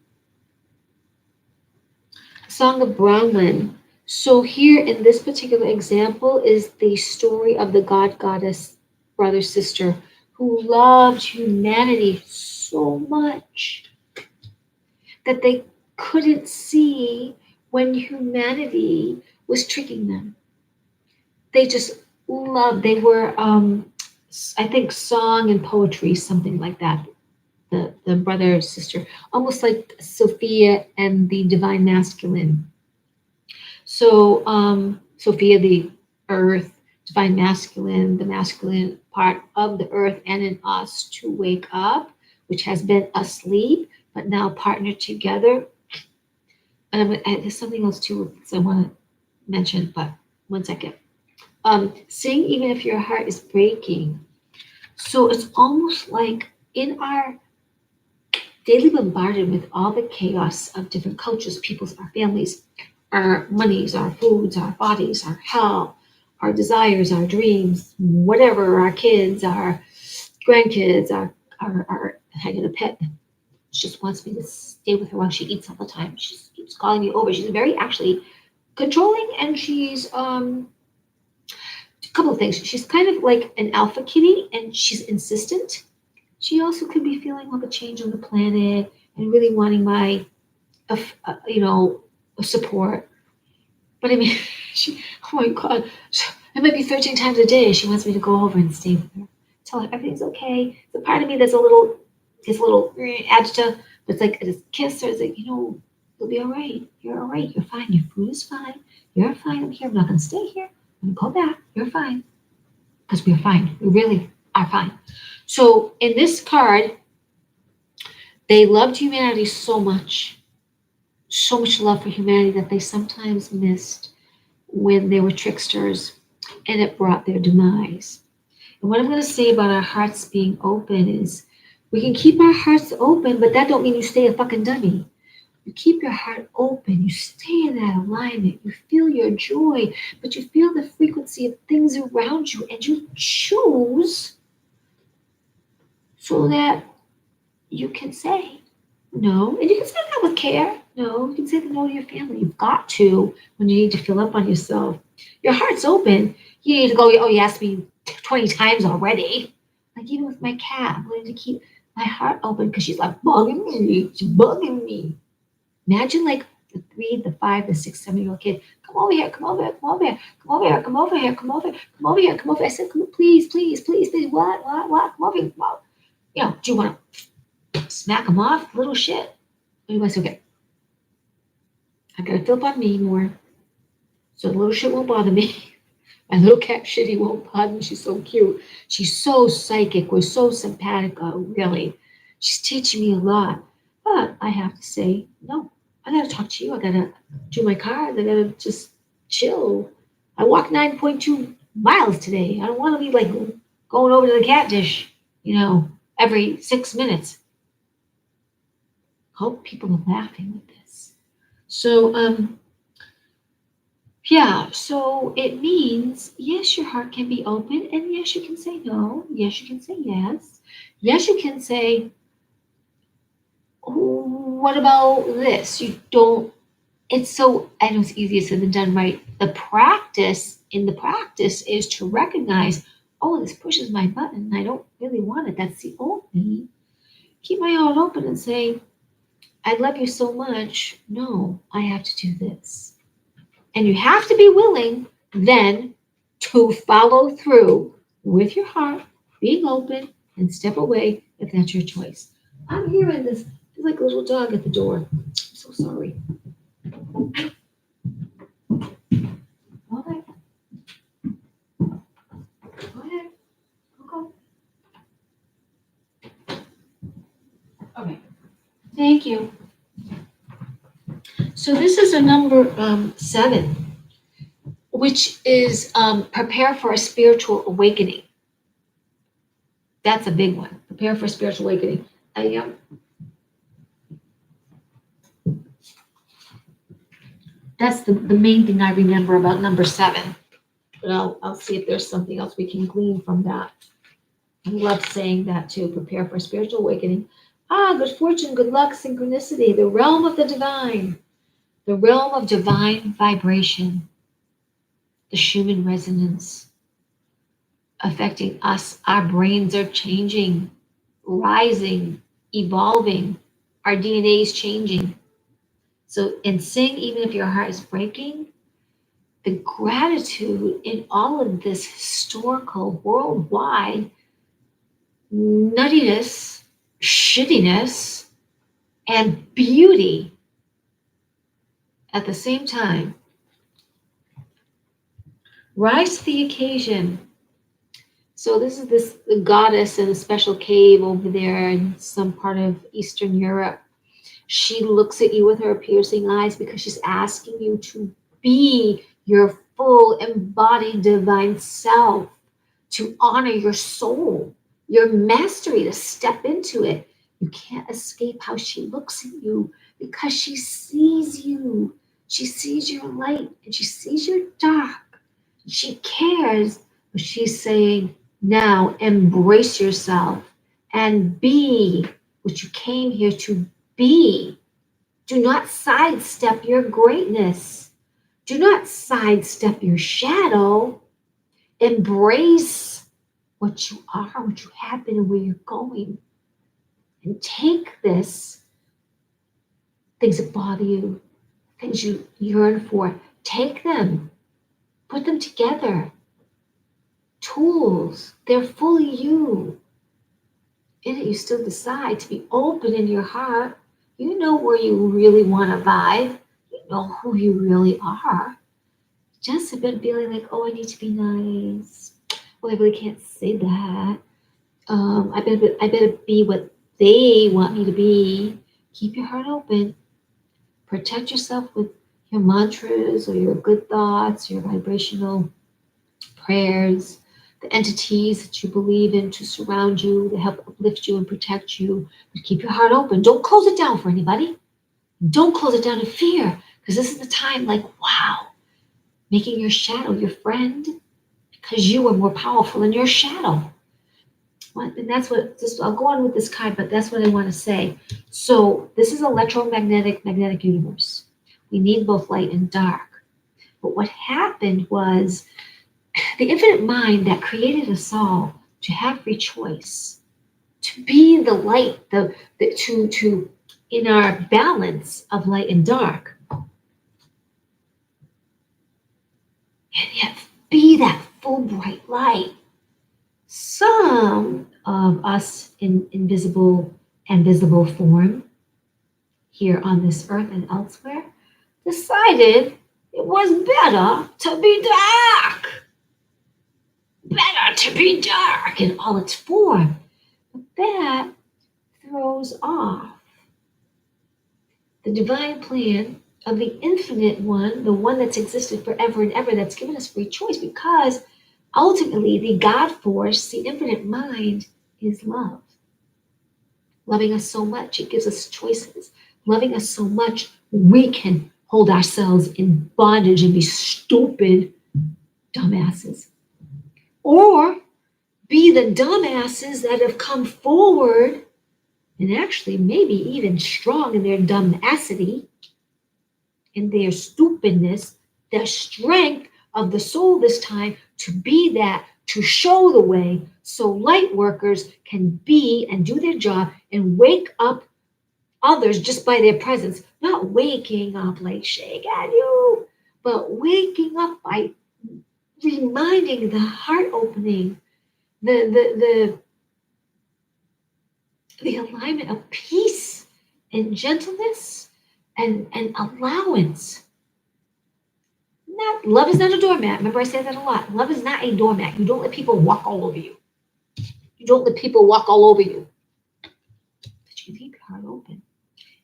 Song of Brahman. So here in this particular example is the story of the god goddess brother sister who loved humanity so much that they couldn't see when humanity was tricking them. They just loved, they were I think song and poetry, something like that. The brother sister, almost like Sophia and the divine masculine. So, Sophia, the earth, divine masculine, the masculine part of the earth and in us to wake up, which has been asleep, but now partnered together. And there's something else too I want to mention, but one second. Sing even if your heart is breaking. So it's almost like in our daily bombarded with all the chaos of different cultures, peoples, our families, our monies, our foods, our bodies, our health, our desires, our dreams, whatever, our kids, our grandkids, our having a pet. She just wants me to stay with her while she eats all the time. She keeps calling me over. She's very actually controlling, and she's a couple of things. She's kind of like an alpha kitty, and she's insistent. She also could be feeling like a change on the planet and really wanting my, you know, support. But I mean, oh my God, it might be 13 times a day. She wants me to go over and stay with her, tell her everything's okay. The part of me that's a little, agita, but it's like I just kiss her. It's like, you'll be all right. You're all right. You're fine. Your food is fine. You're fine. I'm here. I'm not going to stay here. I'm going to go back. You're fine. Because we're fine. We really are fine. So in this card, they loved humanity so much love for humanity that they sometimes missed when they were tricksters and it brought their demise. And what I'm going to say about our hearts being open is we can keep our hearts open, but that don't mean you stay a fucking dummy. You keep your heart open, you stay in that alignment, you feel your joy, but you feel the frequency of things around you and you choose so that you can say no. And you can say that with care. No, you can say no to your family. You've got to when you need to fill up on yourself. Your heart's open. You need to go, oh, you asked me 20 times already. Like even with my cat, I'm going to keep my heart open because she's like bugging me. She's bugging me. Imagine like the 3, the 5, the 6, 7-year-old kid. Come over here, come over here, come over here, come over here, come over here, come over, come over here, come over. I said, come on, please, please, please, please. What? Come over here. Well, do you want to smack him off? Little shit. Anyway, so okay. I gotta fill up on me more. So the little shit won't bother me. My little cat shitty won't bother me. She's so cute. She's so psychic. We're so simpatico, really. She's teaching me a lot. But I have to say, no, I gotta talk to you. I gotta do my cards. I gotta just chill. I walked 9.2 miles today. I don't want to be like going over to the cat dish, every 6 minutes. Hope people are laughing with this. So, so it means, yes, your heart can be open, and yes, you can say no. Yes, you can say yes. Yes, you can say, what about this? You don't, it's so, I know it's easier said than done, right? The practice, in the practice is to recognize, oh, this pushes my button. I don't really want it. That's the old me. Keep my heart open and say, I love you so much. No, I have to do this. And you have to be willing then to follow through with your heart, being open, and step away if that's your choice. I'm hearing this. There's like a little dog at the door. I'm so sorry. All right. Go ahead. Go. Okay. Thank you. So this is a number 7, which is prepare for a spiritual awakening. That's a big one. Prepare for spiritual awakening. That's the main thing I remember about number 7. But I'll see if there's something else we can glean from that. I love saying that too. Prepare for spiritual awakening. Good fortune, good luck, synchronicity, the realm of the divine, the realm of divine vibration, the Schumann resonance affecting us. Our brains are changing, rising, evolving. Our DNA is changing. So, and sing, even if your heart is breaking, the gratitude in all of this historical, worldwide nuttiness, shittiness, and beauty at the same time. Rise to the occasion. So this is this goddess in a special cave over there in some part of Eastern Europe. She looks at you with her piercing eyes because she's asking you to be your full embodied divine self, to honor your soul, your mastery, to step into it. You can't escape how she looks at you because she sees you. She sees your light and she sees your dark. She cares, but she's saying, now embrace yourself and be what you came here to be. Do not sidestep your greatness. Do not sidestep your shadow. Embrace what you are, what you have been, and where you're going. And take this, things that bother you, things you yearn for, take them, put them together. Tools, they're fully you. In it, you still decide to be open in your heart. You know where you really want to vibe. You know who you really are. Just a bit feeling like, oh, I need to be nice. Well, I really can't say that. I better be what they want me to be. Keep your heart open. Protect yourself with your mantras or your good thoughts, your vibrational prayers, the entities that you believe in to surround you, to help uplift you and protect you. But keep your heart open. Don't close it down for anybody. Don't close it down in fear, because this is the time, like, wow, making your shadow your friend, because you are more powerful than your shadow. And that's what, just, I'll go on with this card, but that's what I want to say. So this is magnetic universe. We need both light and dark. But what happened was the infinite mind that created us all to have free choice, to be the light, to in our balance of light and dark, and yet be that full bright light. Some of us in invisible and visible form here on this earth and elsewhere decided it was better to be dark. Better to be dark in all its form. But that throws off the divine plan of the infinite one, the one that's existed forever and ever, that's given us free choice, because ultimately the God force, the infinite mind, is love. Loving us so much, it gives us choices. Loving us so much, we can hold ourselves in bondage and be stupid dumbasses. Or be the dumbasses that have come forward and actually maybe even strong in their dumbacity, in their stupidness, the strength of the soul this time to be that, to show the way so light workers can be and do their job and wake up others just by their presence, not waking up like shake at you, but waking up by reminding the heart opening, the the alignment of peace and gentleness and allowance. Not love is not a doormat. Remember I say that a lot. Love is not a doormat. You don't let people walk all over you. You don't let people walk all over you. But you leave your heart open.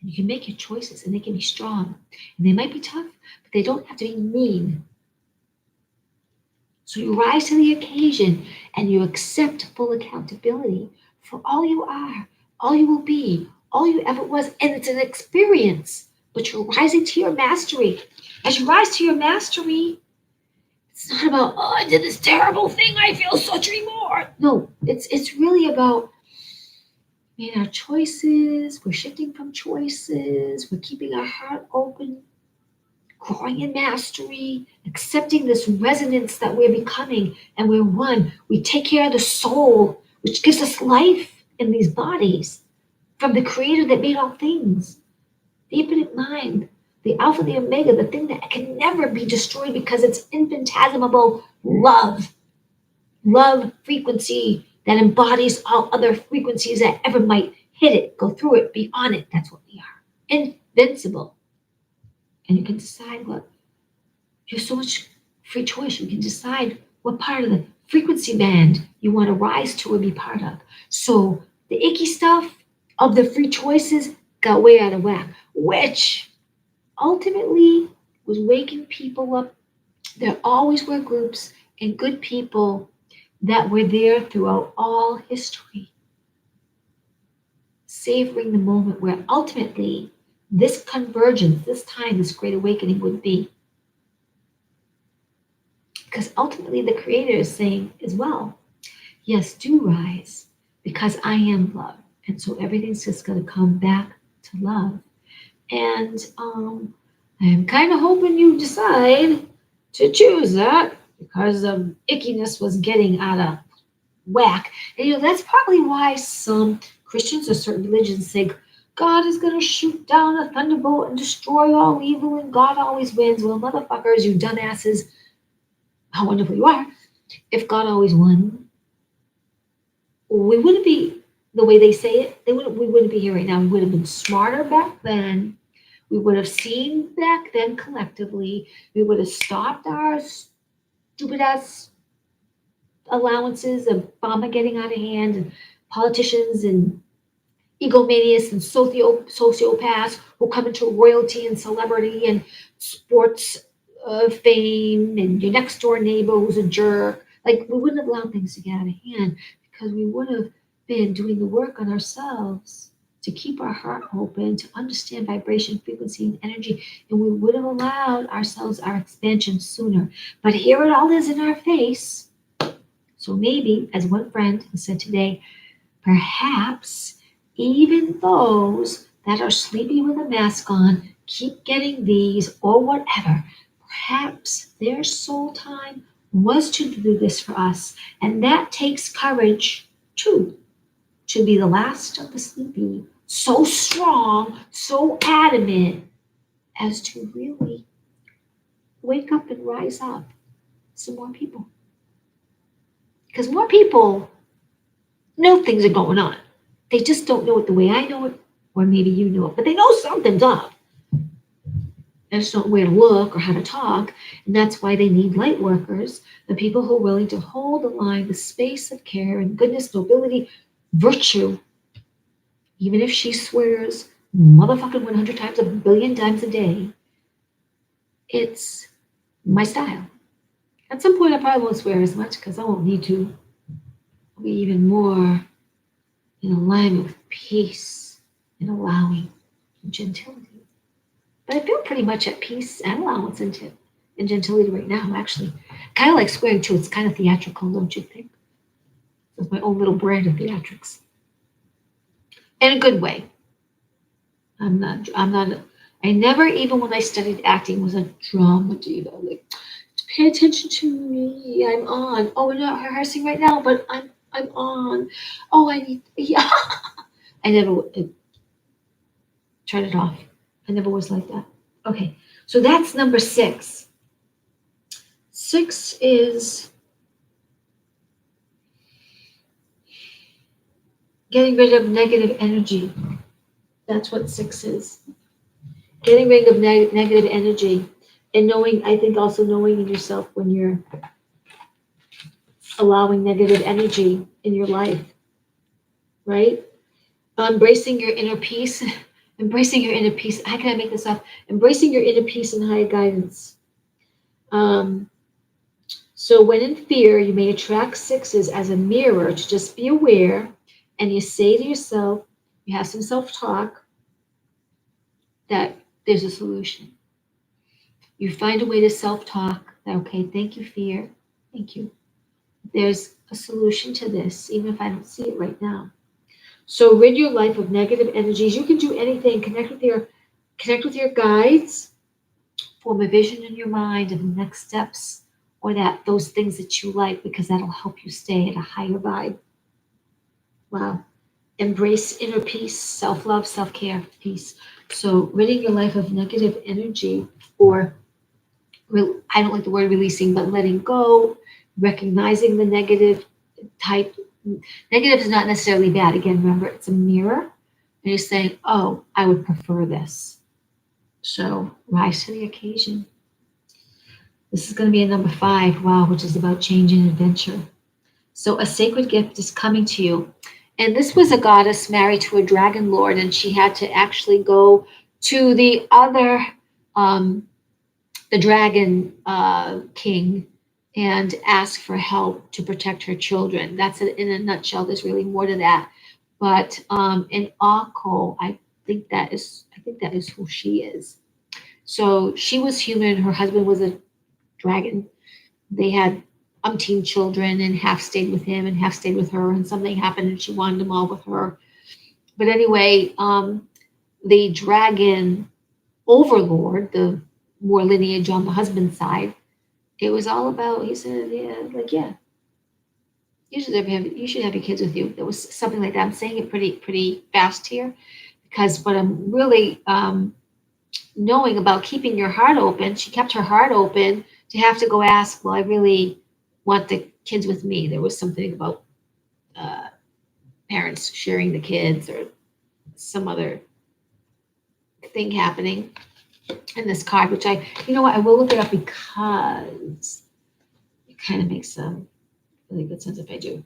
And you can make your choices and they can be strong. And they might be tough, but they don't have to be mean. So you rise to the occasion and you accept full accountability for all you are, all you will be, all you ever was. And it's an experience, but you're rising to your mastery. As you rise to your mastery, it's not about, oh, I did this terrible thing, I feel such remorse. No, it's really about making our choices. We're shifting from choices. We're keeping our heart open, growing in mastery, accepting this resonance that we're becoming, and we're one. We take care of the soul, which gives us life in these bodies from the creator that made all things, the infinite mind, the alpha, the omega, the thing that can never be destroyed because it's infinitesimable love frequency that embodies all other frequencies that ever might hit it, go through it, be on it. That's what we are, invincible. And you can decide what, you have so much free choice. You can decide what part of the frequency band you want to rise to or be part of. So the icky stuff of the free choices got way out of whack, which ultimately was waking people up. There always were groups and good people that were there throughout all history, savoring the moment where ultimately this convergence, this time, this great awakening would be. Because ultimately the creator is saying as well, yes, do rise because I am love. And so everything's just going to come back to love. And I'm kind of hoping you decide to choose that because the ickiness was getting out of whack. And that's partly why some Christians or certain religions say God is going to shoot down a thunderbolt and destroy all evil and God always wins. Well, motherfuckers, you dumbasses, how wonderful you are. If God always won, we wouldn't be the way they say it. We wouldn't be here right now. We would have been smarter back then. We would have seen back then collectively. We would have stopped our stupid ass allowances of Obama getting out of hand and politicians and egomaniacs and sociopaths who come into royalty and celebrity and sports fame and your next door neighbor who's a jerk. Like, we wouldn't have allowed things to get out of hand because we would have been doing the work on ourselves to keep our heart open, to understand vibration, frequency, and energy, and we would have allowed ourselves our expansion sooner. But here it all is in our face. So maybe, as one friend said today, perhaps even those that are sleeping with a mask on, keep getting these or whatever, perhaps their soul time was to do this for us. And that takes courage too, to be the last of the sleepy, so strong, so adamant as to really wake up and rise up some more people. Because more people know things are going on. They just don't know it the way I know it, or maybe you know it, but they know something's up. They just don't know where to look or how to talk, and that's why they need light workers, the people who are willing to hold the line, the space of care and goodness, nobility, virtue, even if she swears motherfucking 100 times, a billion times a day. It's my style. At some point, I probably won't swear as much because I won't need to. I'll be even more in alignment with peace and allowing and gentility. But I feel pretty much at peace and allowance and gentility right now, actually. Kind of like swearing too. It's kind of theatrical, don't you think? It's my own little brand of theatrics. in a good way. I'm not, I never, even when I studied acting, was a drama diva. Like, pay attention to me. I'm on. Oh, we're not rehearsing right now, but I'm on. Oh, I need, yeah. I never turn it off. I never was like that. Okay, so that's number 6. 6 is getting rid of negative energy. That's what 6 is. Getting rid of negative energy. And knowing, I think also knowing in yourself when you're allowing negative energy in your life, right? Embracing your inner peace. Embracing your inner peace. How can I make this up? Embracing your inner peace and higher guidance. Um, so when in fear, you may attract 6s as a mirror to just be aware, and you say to yourself, you have some self-talk, that there's a solution. You find a way to self-talk that, okay, thank you, fear. Thank you. There's a solution to this, even if I don't see it right now. So rid your life of negative energies. You can do anything. Connect with your guides. Form a vision in your mind of the next steps or that those things that you like, because that'll help you stay at a higher vibe. Wow. Embrace inner peace, self-love, self-care, peace. So ridding your life of negative energy, or I don't like the word releasing, but letting go, recognizing the negative type. Negative is not necessarily bad. Again, remember, it's a mirror. And you're saying, oh, I would prefer this. So rise to the occasion. This is going to be a number 5, wow, which is about change and adventure. So a sacred gift is coming to you. And this was a goddess married to a dragon lord, and she had to actually go to the other, the dragon king, and ask for help to protect her children. That's it in a nutshell. There's really more to that. But in Akko, I think that is who she is. So she was human. Her husband was a dragon. They had umpteen children, and half stayed with him and half stayed with her. And something happened, and she wanted them all with her. But anyway, the dragon overlord, the more lineage on the husband's side, it was all about. He said, "Yeah, like yeah, you should have your kids with you." There was something like that. I'm saying it pretty fast here, because what I'm really knowing about keeping your heart open, she kept her heart open to have to go ask, well, I really want the kids with me. There was something about uh, parents sharing the kids, or some other thing happening in this card, which I will look it up, because it kind of makes really good sense if I do.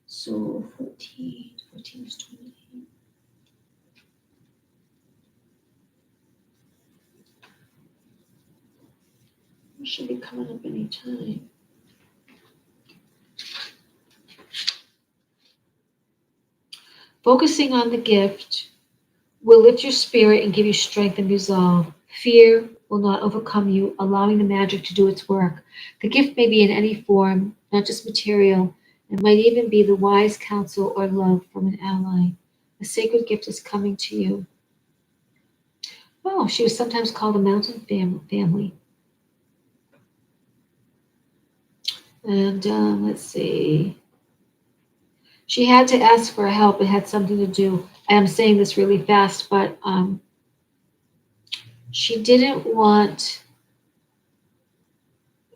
So 14 is 28. It should be coming up any time. Focusing on the gift will lift your spirit and give you strength and resolve. Fear will not overcome you, allowing the magic to do its work. The gift may be in any form, not just material. It might even be the wise counsel or love from an ally. A sacred gift is coming to you. Oh, she was sometimes called a mountain family. And let's see. She had to ask for help. It had something to do. I'm saying this really fast, but she didn't want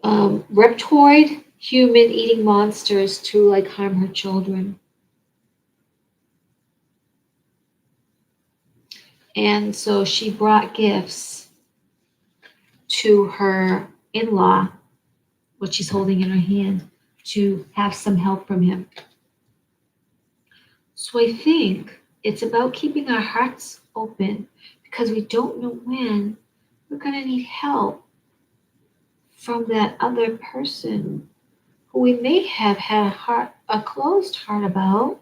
reptoid human eating monsters to like harm her children. And so she brought gifts to her in-law, what she's holding in her hand, to have some help from him. So I think it's about keeping our hearts open, because we don't know when we're going to need help from that other person who we may have had a closed heart about,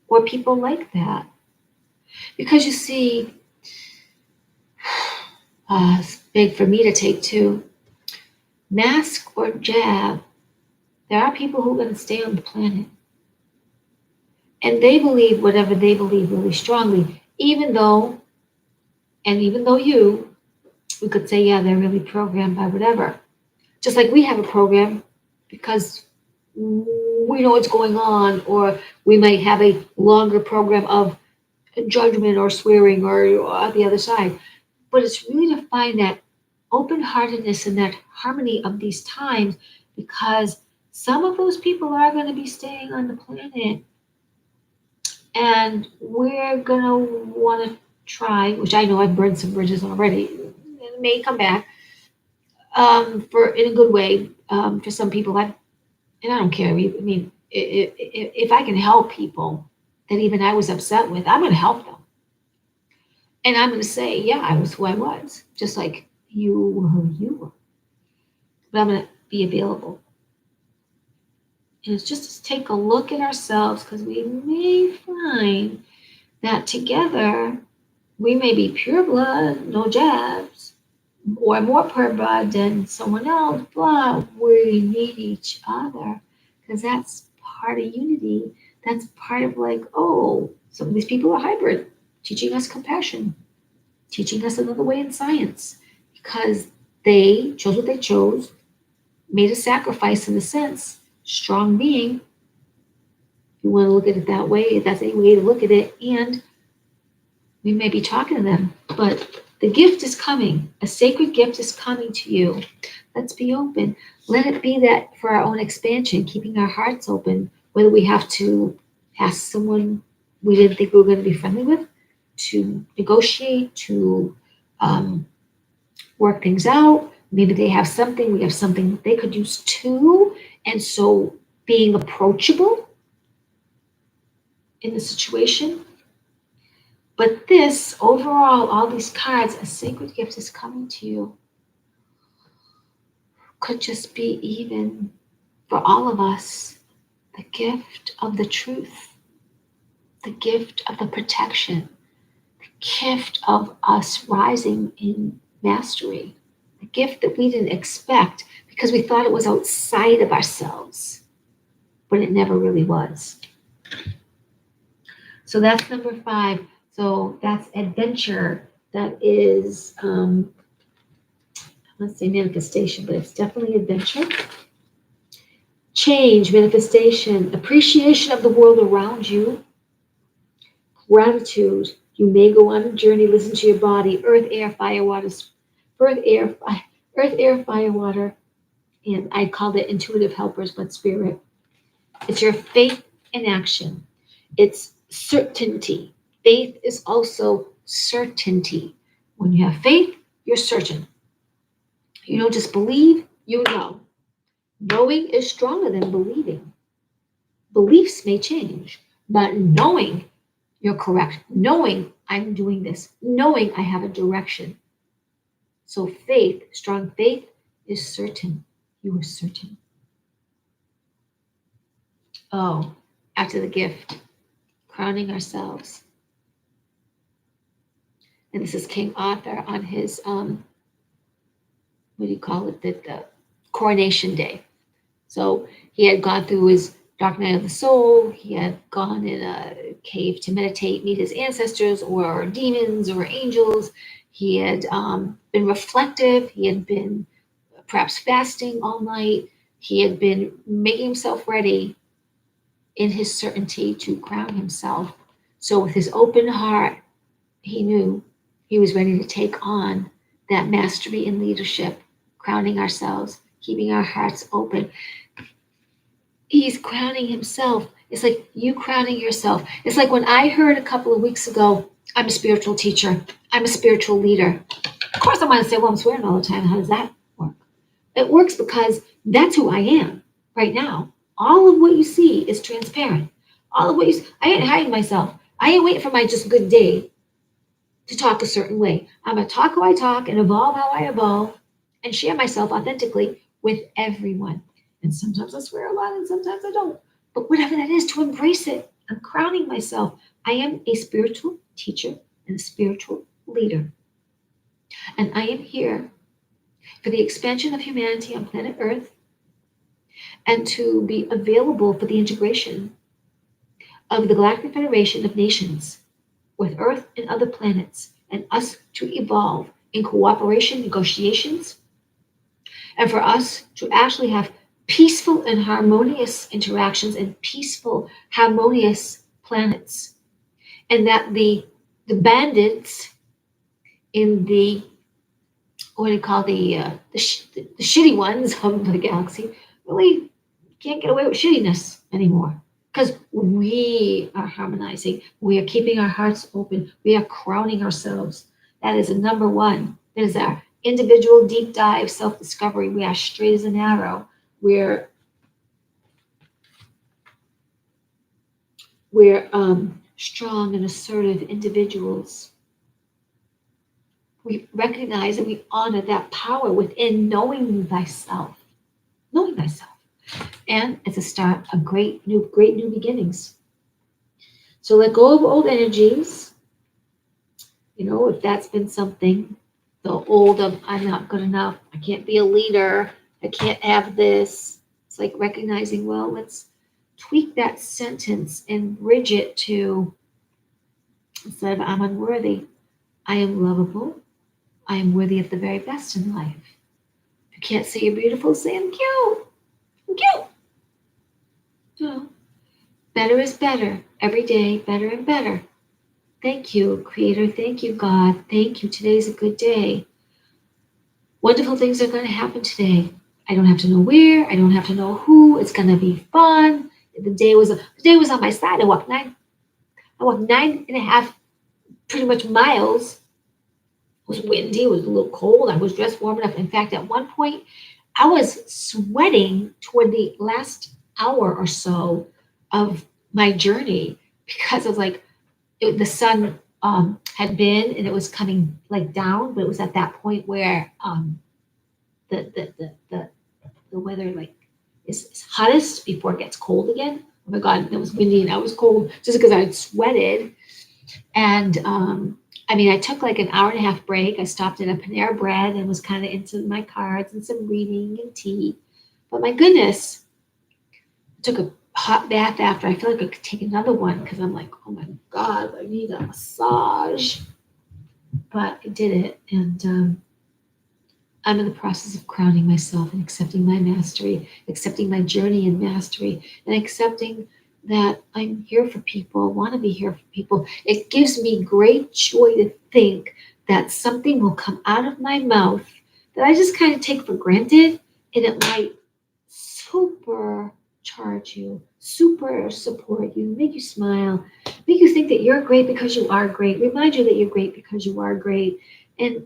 or people like that. Because you see, it's big for me to take too. Mask or jab, there are people who are going to stay on the planet. And they believe whatever they believe really strongly, even though we could say, yeah, they're really programmed by whatever. Just like we have a program because we know what's going on, or we might have a longer program of judgment or swearing or the other side. But it's really to find that open heartedness and that harmony of these times, because some of those people are going to be staying on the planet, and we're going to want to try, which I know I've burned some bridges already, and it may come back for in a good way for some people. And I don't care. I mean, if I can help people that even I was upset with, I'm going to help them. And I'm going to say, yeah, I was who I was, just like you were who you were. But I'm going to be available. And it's just to take a look at ourselves, because we may find that together we may be pure blood, no jabs, or more pure blood than someone else, but we need each other, because that's part of unity. That's part of like, oh, some of these people are hybrid, teaching us compassion, teaching us another way in science, because they chose what they chose, made a sacrifice in a sense, strong being. You want to look at it that way, that's a way to look at it. And we may be talking to them, but the gift is coming. A sacred gift is coming to you. Let's be open. Let it be that for our own expansion, keeping our hearts open, whether we have to ask someone we didn't think we were going to be friendly with, to negotiate, to work things out. Maybe they have something, we have something that they could use too. And so being approachable in the situation. But this, overall, all these cards, a sacred gift is coming to you. Could just be even for all of us, the gift of the truth, the gift of the protection, the gift of us rising in mastery, the gift that we didn't expect because we thought it was outside of ourselves, but it never really was. So that's number 5. So that's adventure. That is, let's say manifestation, but it's definitely adventure. Change, manifestation, appreciation of the world around you, gratitude. You may go on a journey, listen to your body, earth, air, fire, water, fire, water, and I called it intuitive helpers, but spirit. It's your faith in action. It's certainty. Faith is also certainty. When you have faith, you're certain. You don't just believe, you know. Knowing is stronger than believing. Beliefs may change, but knowing you're correct, knowing I'm doing this, knowing I have a direction. So faith, strong faith, is certain. You are certain. Oh, after the gift, crowning ourselves. And this is King Arthur on his, what do you call it, the coronation day. So he had gone through his dark night of the soul. He had gone in a cave to meditate, meet his ancestors or demons or angels. He had been reflective. He had been perhaps fasting all night. He had been making himself ready in his certainty to crown himself. So with his open heart, he knew he was ready to take on that mastery in leadership, crowning ourselves, keeping our hearts open. He's crowning himself. It's like you crowning yourself. It's like when I heard a couple of weeks ago, I'm a spiritual teacher. I'm a spiritual leader. Of course, I want to say, well, I'm swearing all the time. How does that work? It works because that's who I am right now. All of what you see is transparent. All of what you see, I ain't hiding myself. I ain't waiting for my just good day to talk a certain way. I'm going to talk how I talk and evolve how I evolve and share myself authentically with everyone. And sometimes I swear a lot and sometimes I don't. But whatever that is, to embrace it. I'm crowning myself. I am a spiritual teacher and a spiritual leader. And I am here for the expansion of humanity on planet Earth and to be available for the integration of the Galactic Federation of Nations with Earth and other planets, and us to evolve in cooperation negotiations, and for us to actually have peaceful and harmonious interactions and peaceful, harmonious planets. And that the bandits in the what do you call the shitty ones of the galaxy really can't get away with shittiness anymore because we are harmonizing. We are keeping our hearts open. We are crowning ourselves. That is a number one. That is our individual deep dive self discovery. We are straight as an arrow. We're strong and assertive individuals. We recognize and we honor that power within knowing thyself. Knowing thyself. And it's a start of great new beginnings. So let go of old energies. If that's been something, the old of I'm not good enough, I can't be a leader, I can't have this. It's like recognizing, well, let's tweak that sentence and bridge it to, instead of I'm unworthy, I am lovable. I am worthy of the very best in life. If you can't say you're beautiful, say I'm cute. I'm cute. No. Better is better. Every day, better and better. Thank you, Creator. Thank you, God. Thank you. Today's a good day. Wonderful things are going to happen today. I don't have to know where. I don't have to know who. It's going to be fun. The day was on my side. I walked 9.5 pretty much miles. It was windy. It was a little cold. I was dressed warm enough. In fact, at one point, I was sweating toward the last hour or so of my journey because I was like, the sun had been and it was coming like down, but it was at that point where the weather like is hottest before it gets cold again. Oh my God, it was windy and I was cold just because I had sweated. And I took like an hour and a half break. I stopped at a Panera Bread and was kind of into my cards and some reading and tea. But my goodness, I took a hot bath after. I feel like I could take another one because I'm like, oh my God, I need a massage. But I did it. And I'm in the process of crowning myself and accepting my mastery, accepting my journey in mastery, and accepting that I'm here for people, want to be here for people. It gives me great joy to think that something will come out of my mouth that I just kind of take for granted, and it might super charge you, super support you, make you smile, make you think that you're great because you are great, remind you that you're great because you are great. And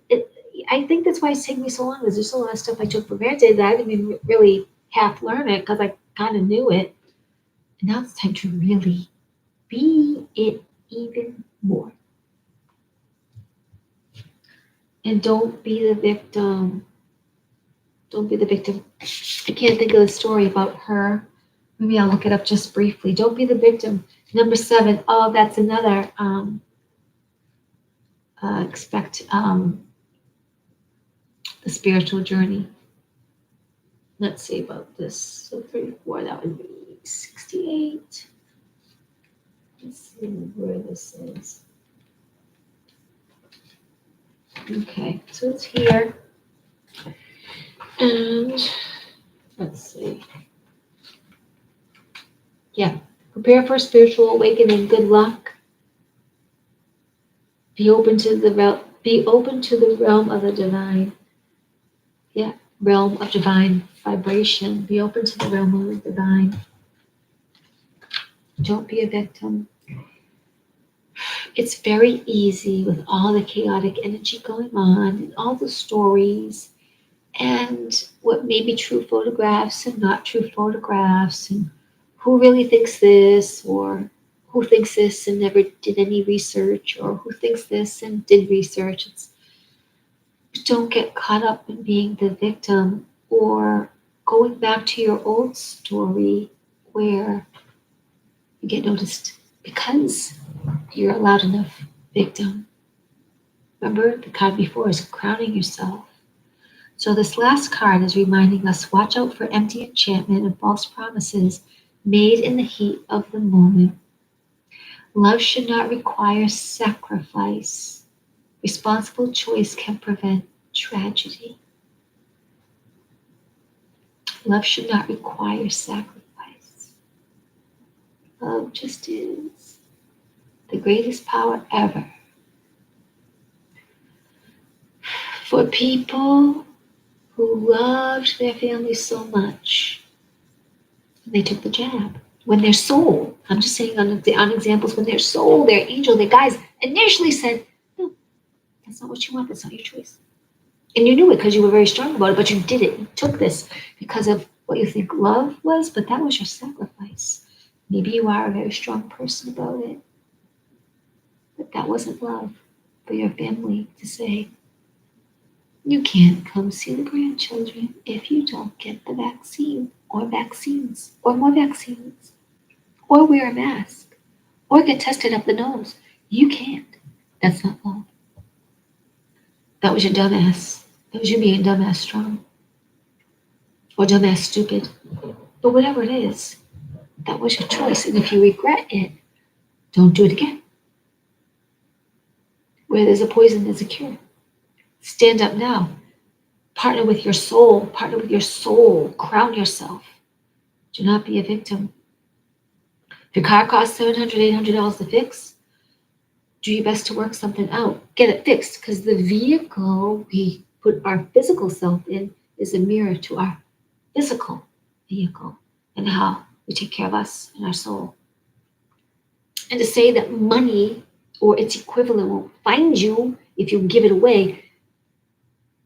I think that's why it's taken me so long, because there's a lot of stuff I took for granted that I didn't even really half learn it because I kind of knew it. And now it's time to really be it even more. And don't be the victim. Don't be the victim. I can't think of the story about her. Maybe I'll look it up just briefly. Don't be the victim. Number 7. Oh, that's another expect the spiritual journey. Let's see about this. So 34, that would be 68. Let's see where this is. Okay, so it's here. And let's see. Yeah, prepare for spiritual awakening. Good luck. Be open to the realm of the divine. Yeah, realm of divine vibration. Be open to the realm of the divine. Don't be a victim. It's very easy with all the chaotic energy going on and all the stories and what may be true photographs and not true photographs, and who really thinks this, or who thinks this and never did any research, or who thinks this and did research. Don't get caught up in being the victim or going back to your old story where you get noticed because you're a loud enough victim. Remember, the card before is crowning yourself. So this last card is reminding us, watch out for empty enchantment and false promises made in the heat of the moment. Love should not require sacrifice. Responsible choice can prevent tragedy. Love should not require sacrifice. Love just is the greatest power ever. For people who loved their family so much, they took the jab. When their soul, I'm just saying on examples, when their soul, their angel, their guides initially said, no, that's not what you want, that's not your choice. And you knew it because you were very strong about it, but you did it. You took this because of what you think love was, but that was your sacrifice. Maybe you are a very strong person about it, but that wasn't love for your family to say, you can't come see the grandchildren if you don't get the vaccine or vaccines or more vaccines or wear a mask or get tested up the nose. You can't. That's not love. That was your dumbass. That was you being dumbass strong or dumbass stupid. But whatever it is, that was your choice. And if you regret it, don't do it again. Where there's a poison, there's a cure. Stand up now. Partner with your soul. Partner with your soul. Crown yourself. Do not be a victim. If your car costs $700, $800 to fix, do your best to work something out. Get it fixed, because the vehicle we put our physical self in is a mirror to our physical vehicle and how we take care of us and our soul. And to say that money or its equivalent will find you if you give it away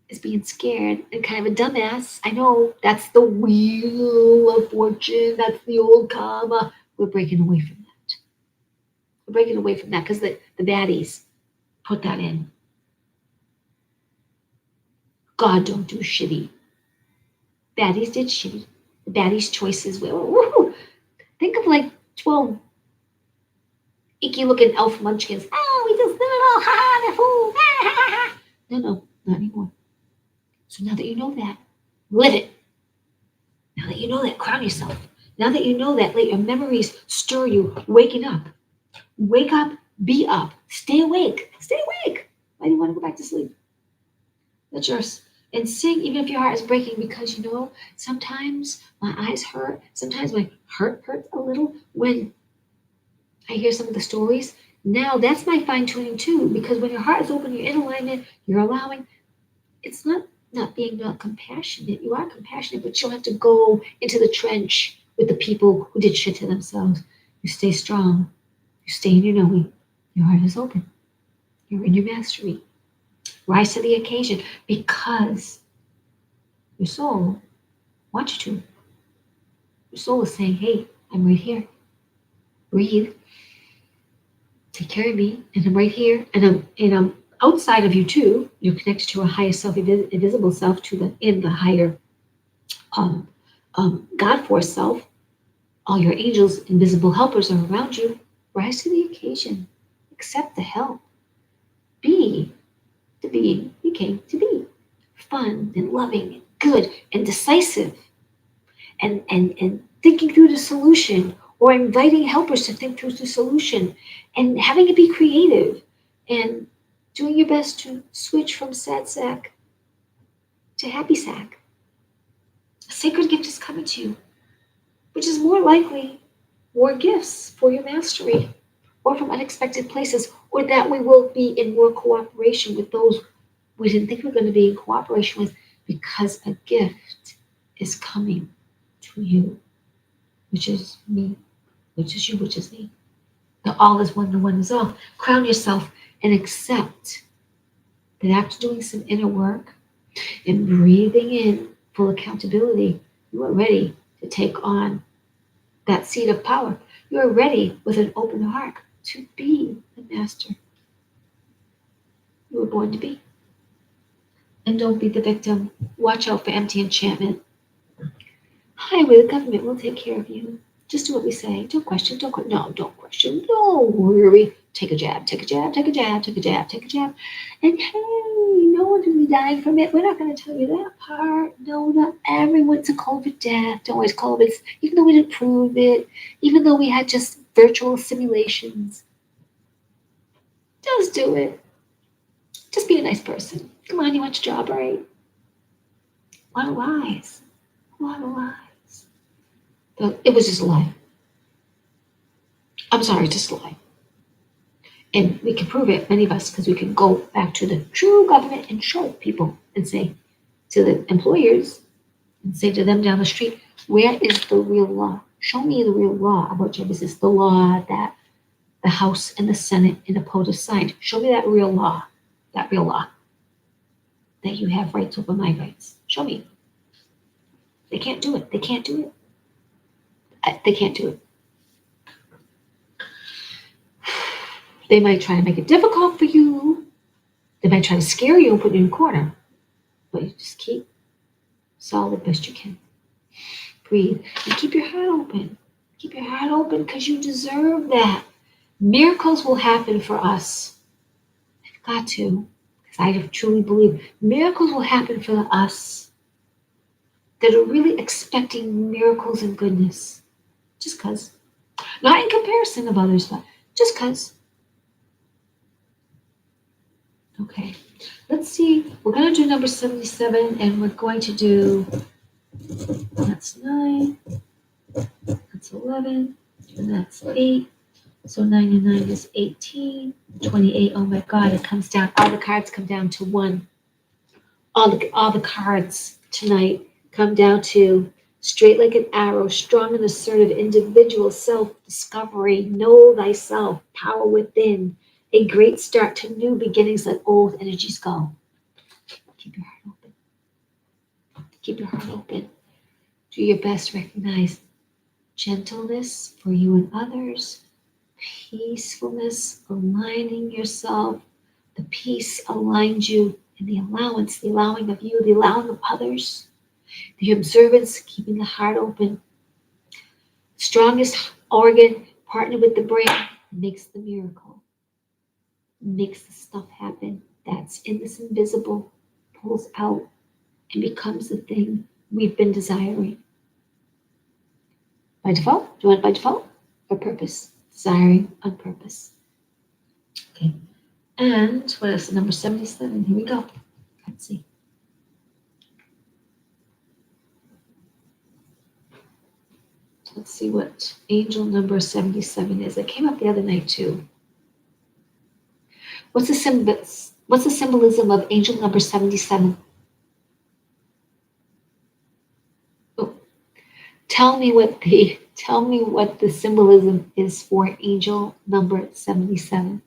is being scared and kind of a dumbass. I know that's the wheel of fortune. That's the old karma. We're breaking away from that. We're breaking away from that because the baddies put that in. God don't do shitty. Baddies did shitty. The baddies' choices were, think of like 12 icky looking elf munchkins. Oh, we just did it all. Ha ha, they're fools. Ha ha ha. No, not anymore. So now that you know that, live it. Now that you know that, crown yourself. Now that you know that, let your memories stir you, waking up. Wake up, be up, stay awake. Stay awake. Why do you want to go back to sleep? That's yours. And sing even if your heart is breaking, because you know, sometimes my eyes hurt. Sometimes my heart hurts a little when I hear some of the stories. Now that's my fine tuning too, because when your heart is open, you're in alignment, you're allowing. It's not being not compassionate. You are compassionate, but you don't have to go into the trench with the people who did shit to themselves. You stay strong. You stay in your knowing. Your heart is open. You're in your mastery. Rise to the occasion, because your soul wants you to. Your soul is saying, hey, I'm right here. Breathe. Take care of me. And I'm right here. And I'm outside of you too. You're connected to a higher self, invisible self, in the higher God force self. All your angels, invisible helpers are around you. Rise to the occasion. Accept the help. Be the being you came to be. Fun and loving and good and decisive. And thinking through the solution, or inviting helpers to think through the solution, and having it be creative, and doing your best to switch from sad sack to happy sack. A sacred gift is coming to you, which is more likely more gifts for your mastery, or from unexpected places, or that we will be in more cooperation with those we didn't think we were going to be in cooperation with, because a gift is coming to you, which is me, which is you, which is me. The all is one, the one is all. Crown yourself and accept that after doing some inner work and breathing in full accountability, you are ready to take on that seat of power. You are ready with an open heart to be the master you were born to be. And don't be the victim. Watch out for empty enchantment. Hi, we're the government. We'll take care of you. Just do what we say. Don't question. Don't question. Don't worry. Take a jab. Take a jab. Take a jab. Take a jab. Take a jab. And hey, no one's going to be dying from it. We're not going to tell you that part. No, not everyone's a COVID death. Don't worry, it's COVID. Even though we didn't prove it, even though we had just virtual simulations, Just do it. Just be a nice person. Come on, you want your job, right? A lot of lies. A lot of lies. But it was just a lie. I'm sorry, just a lie. And we can prove it, many of us, because we can go back to the true government and show people and say to the employers and say to them down the street, where is the real law? Show me the real law about your business, the law that the House and the Senate and the POTUS signed. Show me that real law, that you have rights over my rights. Show me. They can't do it. They can't do it. They can't do it. They might try to make it difficult for you. They might try to scare you and put you in a corner. But you just keep solid best you can. Breathe and keep your heart open. Keep your heart open because you deserve that. Miracles will happen for us. They've got to. Because I truly believe miracles will happen for us that are really expecting miracles and goodness. Just because. Not in comparison of others, but just because. Okay, let's see. We're going to do number 77, and we're going to do, that's 9, that's 11, and that's 8. So 9 and 9 is 18, 28. Oh my God, it comes down. All the cards come down to 1. All the cards tonight come down to straight like an arrow, strong and assertive, individual, self-discovery, know thyself, power within, a great start to new beginnings, let old energies go. Keep your heart open. Keep your heart open. Do your best. Recognize gentleness for you and others, peacefulness, aligning yourself. The peace aligns you, and the allowance, the allowing of you, the allowing of others, the observance, keeping the heart open. Strongest organ partnered with the brain makes the miracle, makes the stuff happen. That's in this invisible, pulls out and becomes the thing we've been desiring. By default? Do you want it by default or purpose? Desiring on purpose. Okay. And what is number 77? Here we go. Let's see. Let's see what angel number 77 is. It came up the other night too. What's the symbolism of angel number 77? Oh, tell me what the symbolism is for angel number 77.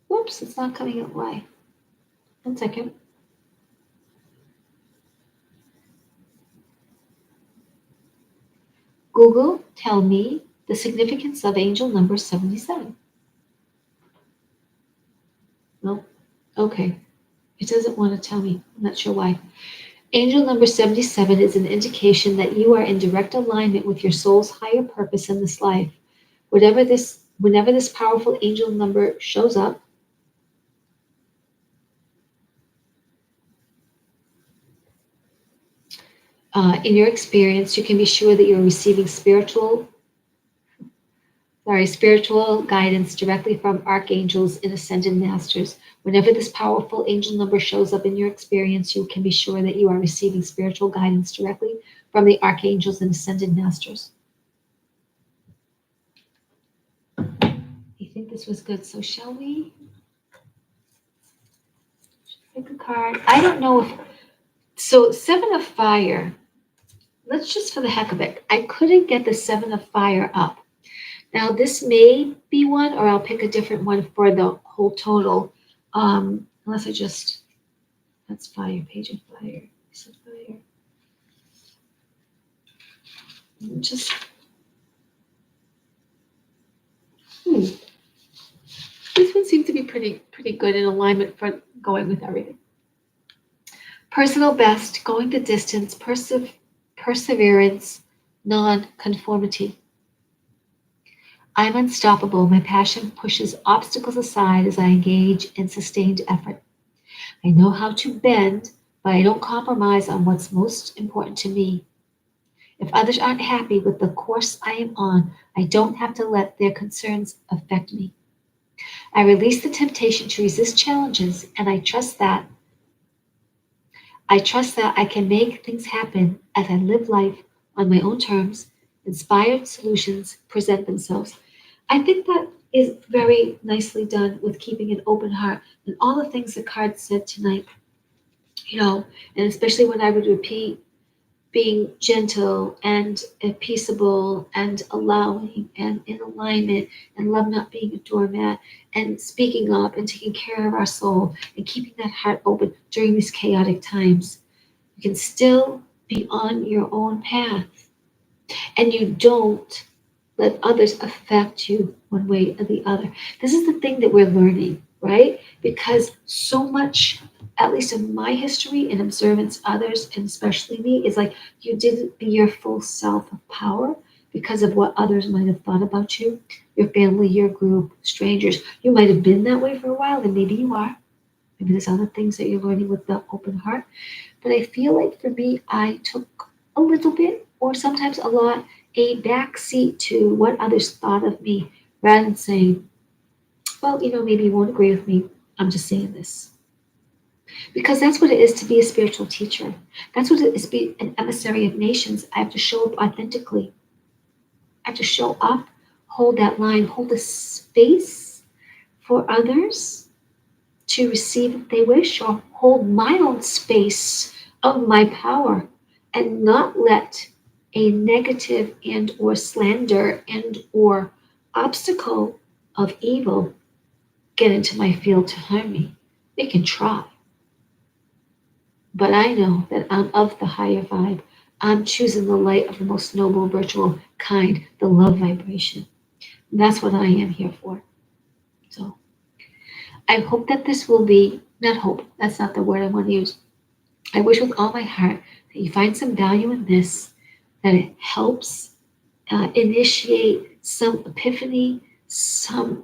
Whoops, it's not coming up. Why? 1 second. Google, tell me the significance of angel number 77. Nope. Okay. It doesn't want to tell me. I'm not sure why. Angel number 77 is an indication that you are in direct alignment with your soul's higher purpose in this life. Whenever this powerful angel number shows up, in your experience, you can be sure that you're receiving spiritual guidance directly from archangels and ascended masters. Whenever this powerful angel number shows up in your experience, you can be sure that you are receiving spiritual guidance directly from the archangels and ascended masters. You think this was good, so shall we? Pick a card. I don't know if, so 7 of fire, let's just for the heck of it, I couldn't get the 7 of fire up. Now this may be one, or I'll pick a different one for the whole total. Unless I just, that's fire, page of fire. Is it fire? Just, this one seems to be pretty good in alignment for going with everything. Personal best, going the distance, perseverance, non-conformity. I'm unstoppable. My passion pushes obstacles aside as I engage in sustained effort. I know how to bend, but I don't compromise on what's most important to me. If others aren't happy with the course I am on, I don't have to let their concerns affect me. I release the temptation to resist challenges, and I trust that. I trust that I can make things happen as I live life on my own terms. Inspired solutions present themselves. I think that is very nicely done with keeping an open heart and all the things the card said tonight, you know, and especially when I would repeat being gentle and peaceable and allowing and in alignment and love not being a doormat and speaking up and taking care of our soul and keeping that heart open during these chaotic times. You can still be on your own path and you don't let others affect you one way or the other. This is the thing that we're learning, right? Because so much, at least in my history and observance others, and especially me, is like you didn't be your full self of power because of what others might have thought about you, your family, your group, strangers. You might have been that way for a while, and maybe you are. Maybe there's other things that you're learning with the open heart. But I feel like for me, I took a little bit, or sometimes a lot, a backseat to what others thought of me rather than saying, well, maybe you won't agree with me. I'm just saying this. Because that's what it is to be a spiritual teacher. That's what it is to be an emissary of nations. I have to show up authentically. I have to show up, hold that line, hold the space for others to receive if they wish, or hold my own space of my power and not let a negative and or slander and or obstacle of evil get into my field to harm me. They can try, but I know that I'm of the higher vibe. I'm choosing the light of the most noble, virtual kind, the love vibration. And that's what I am here for. So I hope that this will be, not hope, that's not the word I want to use. I wish with all my heart that you find some value in this, that it helps initiate some epiphany, some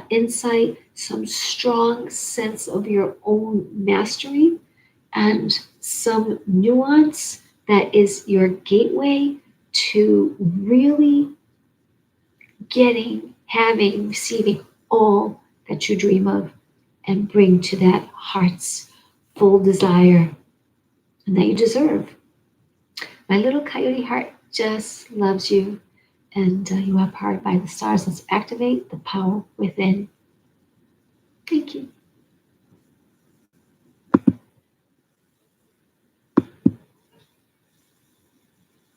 insight, some strong sense of your own mastery, and some nuance that is your gateway to really getting, having, receiving all that you dream of and bring to that heart's full desire and that you deserve. My little coyote heart just loves you, and you are powered by the stars. Let's activate the power within. Thank you.